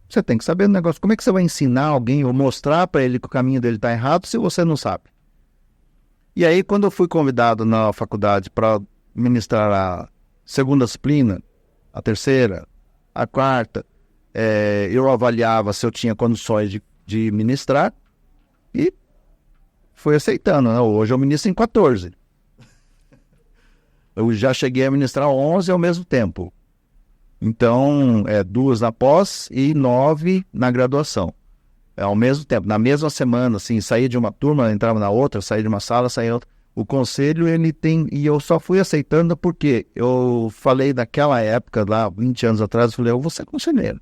Você tem que saber o negócio. Como é que você vai ensinar alguém ou mostrar para ele que o caminho dele está errado se você não sabe? E aí, quando eu fui convidado na faculdade para ministrar a segunda disciplina, a terceira, a quarta, eu avaliava se eu tinha condições de ministrar e fui aceitando, né? Hoje eu ministro em 14. Eu já cheguei a ministrar 11 ao mesmo tempo. Então, 2 na pós e 9 na graduação. Ao mesmo tempo, na mesma semana, assim, saía de uma turma, entrava na outra, saía de uma sala, saía outra. O conselho, ele tem... E eu só fui aceitando porque eu falei naquela época, lá, 20 anos atrás, eu falei, eu vou ser conselheiro.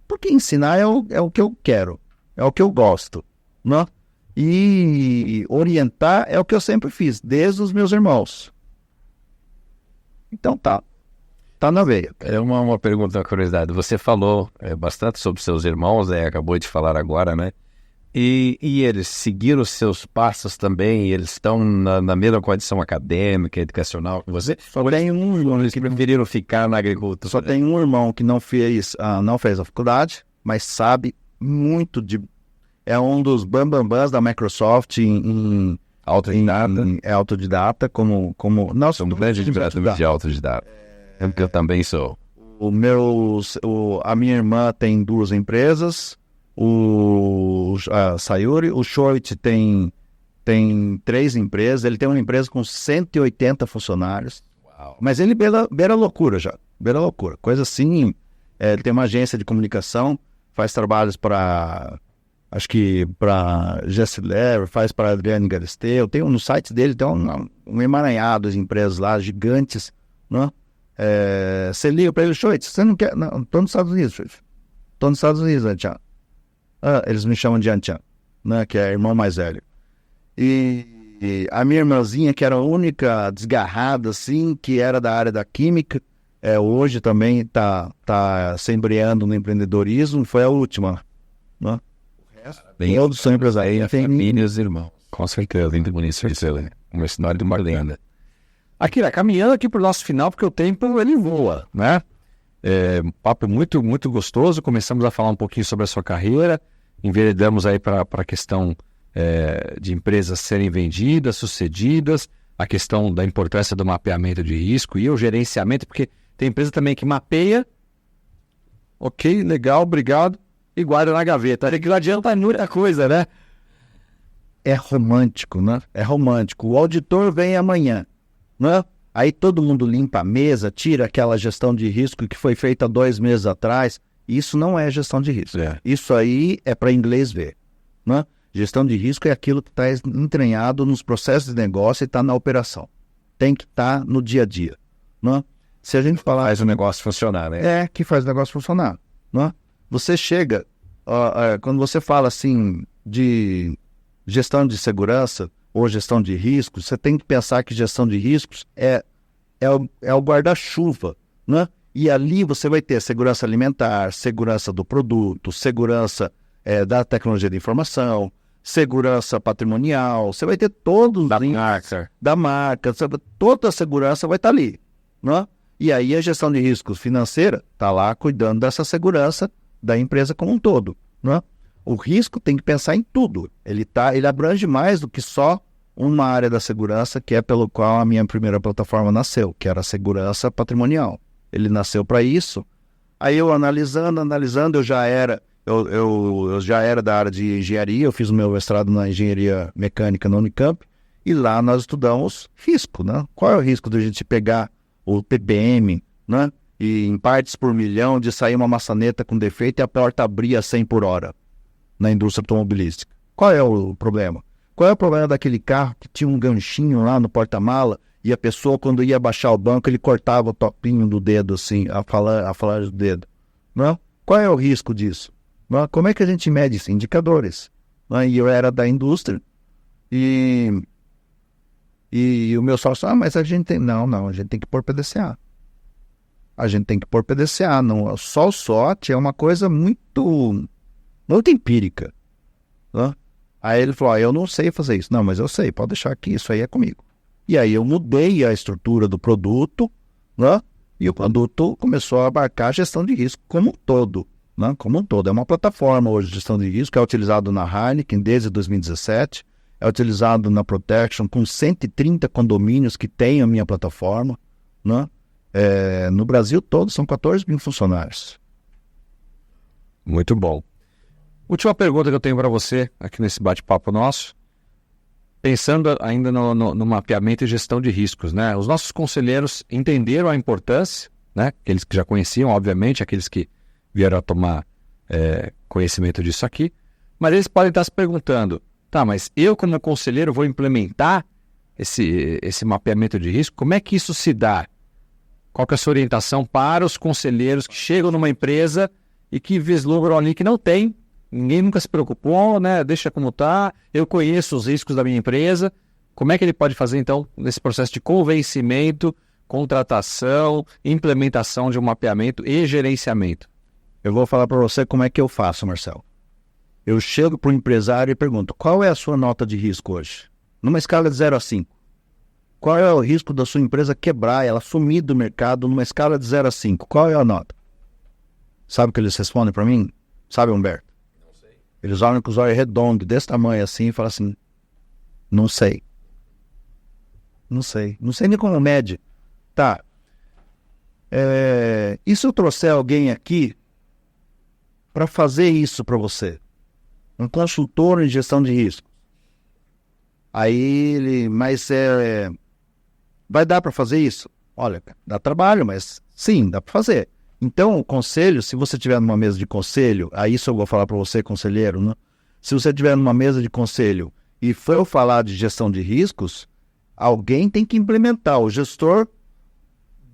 Porque ensinar é o que eu quero, é o que eu gosto, né? E orientar é o que eu sempre fiz, desde os meus irmãos. Então tá na veia. É uma pergunta, uma curiosidade. Você falou bastante sobre seus irmãos, acabou de falar agora, né? E eles seguiram os seus passos também? Eles estão na mesma condição acadêmica, educacional que você? Só tem um irmão que preferiram ficar na agricultura. Só tem um irmão que não fez a faculdade, mas sabe muito de... É um dos bambambãs da Microsoft em autodidata. É autodidata, como... Nossa, sou um grande admirador de autodidata. Eu também sou. A minha irmã tem 2 empresas, a Sayuri, o Shoit tem 3 empresas, ele tem uma empresa com 180 funcionários. Uau. Mas ele beira loucura já, loucura. Coisa assim, ele tem uma agência de comunicação, faz trabalhos para... Acho que para Gessler, faz para Adriane Galisteu. No site dele tem um emaranhado de empresas lá, gigantes, né? Você liga para ele, Shoit, você não quer... Não, estou nos Estados Unidos, Shoit. Estou nos Estados Unidos, Anchan. Eles me chamam de Anchan, né? Que é irmão mais velho. E a minha irmãzinha, que era a única desgarrada, assim, que era da área da química, hoje também está se embreando no empreendedorismo, foi a última, né? Todos são empresários. Família e os irmãos. Com certeza, muito bonito isso, né? Uma história de uma lenda. Akira, caminhando aqui para o nosso final, porque o tempo ele voa, né? Um papo muito, muito gostoso. Começamos a falar um pouquinho sobre a sua carreira, enveredamos aí para a questão de empresas serem vendidas, sucedidas, a questão da importância do mapeamento de risco e o gerenciamento, porque tem empresa também que mapeia, ok, legal, obrigado, e guarda na gaveta. Que não adianta muita coisa, né? É romântico, né? É romântico. O auditor vem amanhã, né? Aí todo mundo limpa a mesa, tira aquela gestão de risco que foi feita 2 meses atrás. Isso não é gestão de risco. Isso aí é para inglês ver, né? Gestão de risco é aquilo que está entranhado nos processos de negócio e está na operação. Tem que estar no dia a dia, né? Se a gente falar... Faz o negócio funcionar, né? É, que faz o negócio funcionar, né? Você chega, quando você fala assim de gestão de segurança ou gestão de riscos, você tem que pensar que gestão de riscos é o guarda-chuva, né? E ali você vai ter segurança alimentar, segurança do produto, segurança da tecnologia de informação, segurança patrimonial, você vai ter todos da marca, toda a segurança vai estar ali, né? E aí a gestão de riscos financeira está lá cuidando dessa segurança da empresa como um todo, né? O risco tem que pensar em tudo, ele abrange mais do que só uma área da segurança, que é pelo qual a minha primeira plataforma nasceu, que era a segurança patrimonial. Ele nasceu para isso. Aí eu analisando, eu já era da área de engenharia, eu fiz o meu mestrado na engenharia mecânica na Unicamp, e lá nós estudamos risco, né? Qual é o risco de a gente pegar o ppm, né? E em partes por milhão de sair uma maçaneta com defeito e a porta abrir a 100 por hora na indústria automobilística. Qual é o problema? Qual é o problema daquele carro que tinha um ganchinho lá no porta-mala e a pessoa, quando ia baixar o banco, ele cortava o topinho do dedo, assim, a falange do dedo? Não? Qual é o risco disso? Não? Como é que a gente mede isso? Indicadores. Não? E eu era da indústria e o meu sócio, mas a gente tem... Não, a gente tem que pôr PDCA. A gente tem que pôr PDCA. Não, só o SWOT é uma coisa muito empírica. Não? Aí ele falou, eu não sei fazer isso. Não, mas eu sei, pode deixar que isso aí é comigo. E aí eu mudei a estrutura do produto, né? E o produto começou a abarcar a gestão de risco como um todo, né? Como um todo. É uma plataforma hoje de gestão de risco, é utilizado na Heineken desde 2017, é utilizado na Protection com 130 condomínios que têm a minha plataforma, né? No Brasil todo são 14 mil funcionários. Muito bom. Última pergunta que eu tenho para você aqui nesse bate-papo nosso. Pensando ainda no mapeamento e gestão de riscos, né? Os nossos conselheiros entenderam a importância, né? Aqueles que já conheciam, obviamente, aqueles que vieram a tomar conhecimento disso aqui, mas eles podem estar se perguntando, tá, mas eu como conselheiro vou implementar esse mapeamento de risco, como é que isso se dá? Qual que é a sua orientação para os conselheiros que chegam numa empresa e que vislumbram ali que não tem, ninguém nunca se preocupou, né? Deixa como está, eu conheço os riscos da minha empresa. Como é que ele pode fazer, então, nesse processo de convencimento, contratação, implementação de um mapeamento e gerenciamento? Eu vou falar para você como é que eu faço, Marcelo. Eu chego para o empresário e pergunto, qual é a sua nota de risco hoje? Numa escala de 0 a 5. Qual é o risco da sua empresa quebrar, ela sumir do mercado numa escala de 0 a 5? Qual é a nota? Sabe o que eles respondem para mim? Sabe, Humberto? Eles olham com os olhos redondos, desse tamanho assim, e falam assim, não sei. Não sei nem como mede. Tá. E se eu trouxer alguém aqui para fazer isso para você? Um consultor em gestão de risco. Aí ele, vai dar para fazer isso? Olha, dá trabalho, mas sim, dá para fazer. Então, o conselho, se você estiver numa mesa de conselho, aí isso eu vou falar para você, conselheiro, né? Se você estiver numa mesa de conselho e for falar de gestão de riscos, alguém tem que implementar. O gestor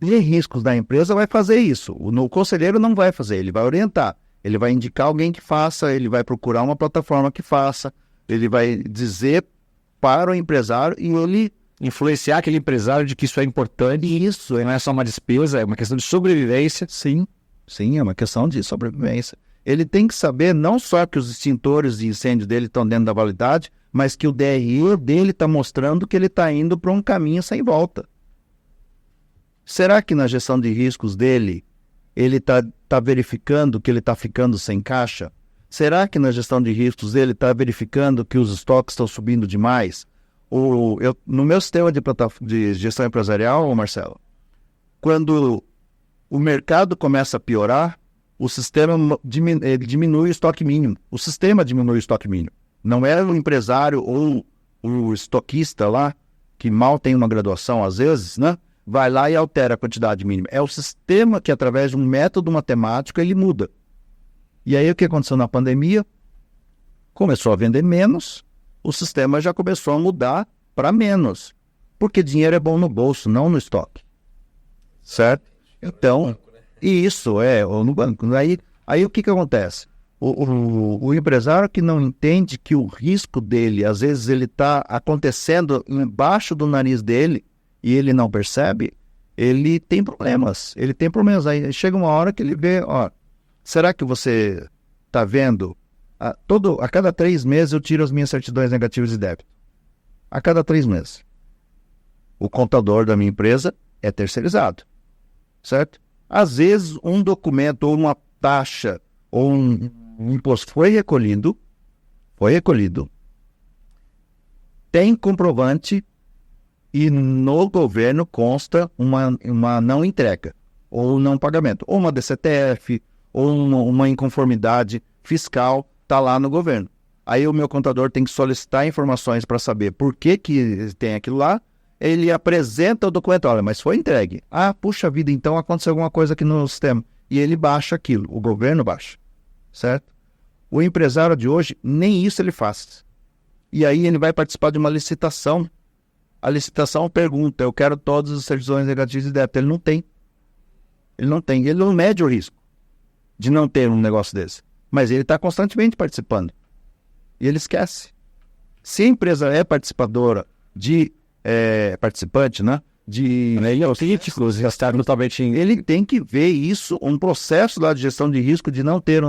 de riscos da empresa vai fazer isso. O conselheiro não vai fazer, ele vai orientar. Ele vai indicar alguém que faça, ele vai procurar uma plataforma que faça, ele vai dizer para o empresário e ele... Influenciar aquele empresário de que isso é importante. Isso. Não é só uma despesa, é uma questão de sobrevivência. Sim, é uma questão de sobrevivência. Ele tem que saber não só que os extintores de incêndio dele estão dentro da validade, mas que o DRE dele está mostrando que ele está indo para um caminho sem volta. Será que na gestão de riscos dele, ele está verificando que ele está ficando sem caixa? Será que na gestão de riscos dele está verificando que os estoques estão subindo demais? No meu sistema de gestão empresarial, Marcelo, quando o mercado começa a piorar, o sistema diminui o estoque mínimo. O sistema diminui o estoque mínimo. Não é o empresário ou o estoquista lá, que mal tem uma graduação às vezes, né? Vai lá e altera a quantidade mínima. É o sistema que, através de um método matemático, ele muda. E aí o que aconteceu na pandemia? Começou a vender menos, o sistema já começou a mudar para menos. Porque dinheiro é bom no bolso, não no estoque. certo? Então, isso ou no banco. Aí o que acontece? O empresário que não entende que o risco dele, às vezes ele está acontecendo embaixo do nariz dele e ele não percebe, ele tem problemas. Aí chega uma hora que ele vê, será que você está vendo? A cada 3 meses eu tiro as minhas certidões negativas de débito. A cada 3 meses. O contador da minha empresa é terceirizado, certo? Às vezes um documento ou uma taxa ou um imposto foi recolhido, tem comprovante e no governo consta uma não entrega, ou não pagamento, ou uma DCTF, ou uma inconformidade fiscal, está lá no governo. Aí o meu contador tem que solicitar informações para saber por que tem aquilo lá, ele apresenta o documento, olha, mas foi entregue. Puxa vida, então aconteceu alguma coisa aqui no sistema. E ele baixa aquilo, o governo baixa, certo? O empresário de hoje, nem isso ele faz. E aí ele vai participar de uma licitação. A licitação pergunta, eu quero todas as certidões negativas de débito. Ele não tem. Ele não mede o risco de não ter um negócio desse. Mas ele está constantemente participando. E ele esquece. Se a empresa é participadora participante, né? Ele tem que ver isso, um processo lá de gestão de risco, de não ter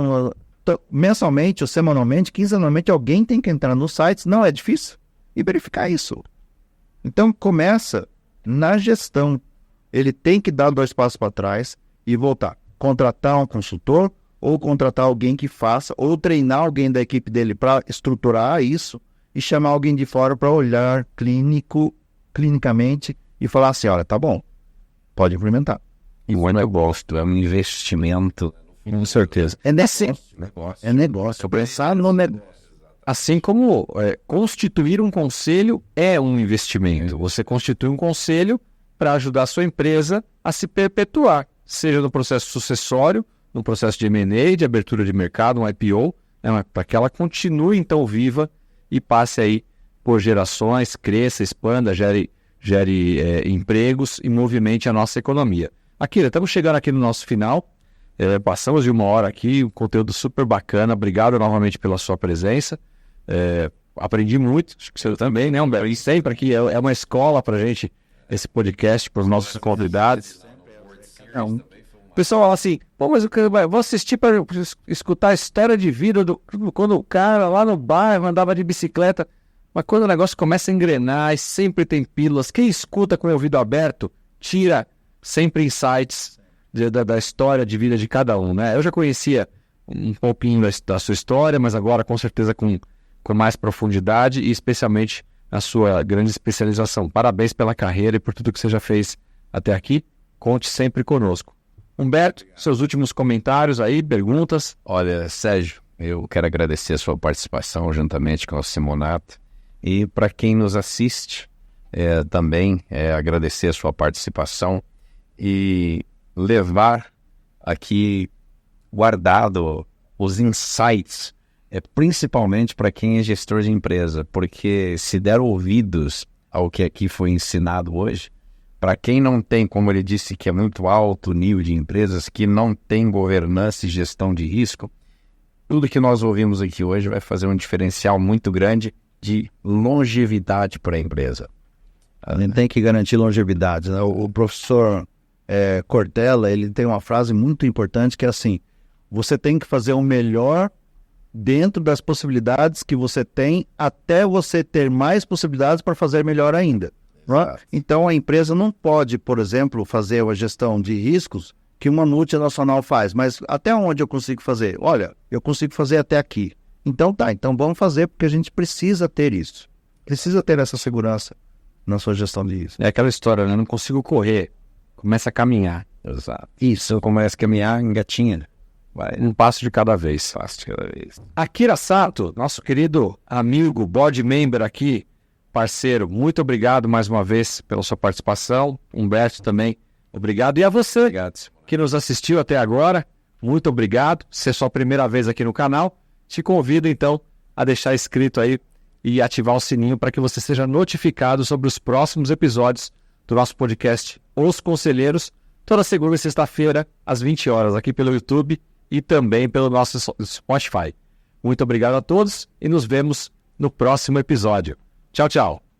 mensalmente ou semanalmente, quinzenalmente, alguém tem que entrar nos sites, não é difícil, e verificar isso. Então começa na gestão. Ele tem que dar 2 passos para trás e voltar. Contratar um consultor, ou contratar alguém que faça, ou treinar alguém da equipe dele para estruturar isso, e chamar alguém de fora para olhar clinicamente e falar assim, olha, tá bom, pode implementar. E o negócio é um investimento. Com certeza. É negócio. Pensar no negócio. Assim como constituir um conselho é um investimento. Você constitui um conselho para ajudar a sua empresa a se perpetuar, seja no processo sucessório, no processo de M&A, de abertura de mercado, um IPO, para que ela continue então viva e passe aí por gerações, cresça, expanda, gere empregos e movimente a nossa economia. Akira, estamos chegando aqui no nosso final. Passamos de 1 hora aqui, um conteúdo super bacana. Obrigado novamente pela sua presença. Aprendi muito, acho que você também, né, Humberto? E sempre aqui é uma escola para a gente, esse podcast, para os nossos convidados. O pessoal fala assim, mas eu vou assistir para escutar a história de vida quando o cara lá no bairro andava de bicicleta. Mas quando o negócio começa a engrenar e sempre tem pílulas, quem escuta com o ouvido aberto, tira sempre insights da história de vida de cada um, né? Eu já conhecia um pouquinho da sua história, mas agora com certeza com mais profundidade e especialmente a sua grande especialização. Parabéns pela carreira e por tudo que você já fez até aqui. Conte sempre conosco. Humberto, seus últimos comentários aí, perguntas? Olha, Sérgio, eu quero agradecer a sua participação juntamente com o Simonato. E para quem nos assiste, também agradecer a sua participação e levar aqui guardado os insights, principalmente para quem é gestor de empresa, porque se der ouvidos ao que aqui foi ensinado hoje, para quem não tem, como ele disse, que é muito alto o nível de empresas, que não tem governança e gestão de risco, tudo que nós ouvimos aqui hoje vai fazer um diferencial muito grande de longevidade para a empresa. A gente tem que garantir longevidade, né? O professor Cortella, ele tem uma frase muito importante que é assim, você tem que fazer o melhor dentro das possibilidades que você tem até você ter mais possibilidades para fazer melhor ainda. Right? Então a empresa não pode, por exemplo, fazer a gestão de riscos que uma multinacional faz, mas até onde eu consigo fazer? Olha, eu consigo fazer até aqui. Então vamos fazer, porque a gente precisa ter isso. Precisa ter essa segurança na sua gestão de risco. É aquela história, né? Não consigo correr, começa a caminhar. Exato. Isso. Começa a caminhar, engatinha. Vai. Um passo de cada vez. Akira Sato, nosso querido amigo, board member aqui, parceiro, muito obrigado mais uma vez pela sua participação. Humberto também, obrigado. E a você, que nos assistiu até agora, muito obrigado. Se é sua primeira vez aqui no canal, te convido então a deixar inscrito aí e ativar o sininho para que você seja notificado sobre os próximos episódios do nosso podcast Os Conselheiros, toda segunda e sexta-feira, às 20 horas, aqui pelo YouTube e também pelo nosso Spotify. Muito obrigado a todos e nos vemos no próximo episódio. Tchau, tchau.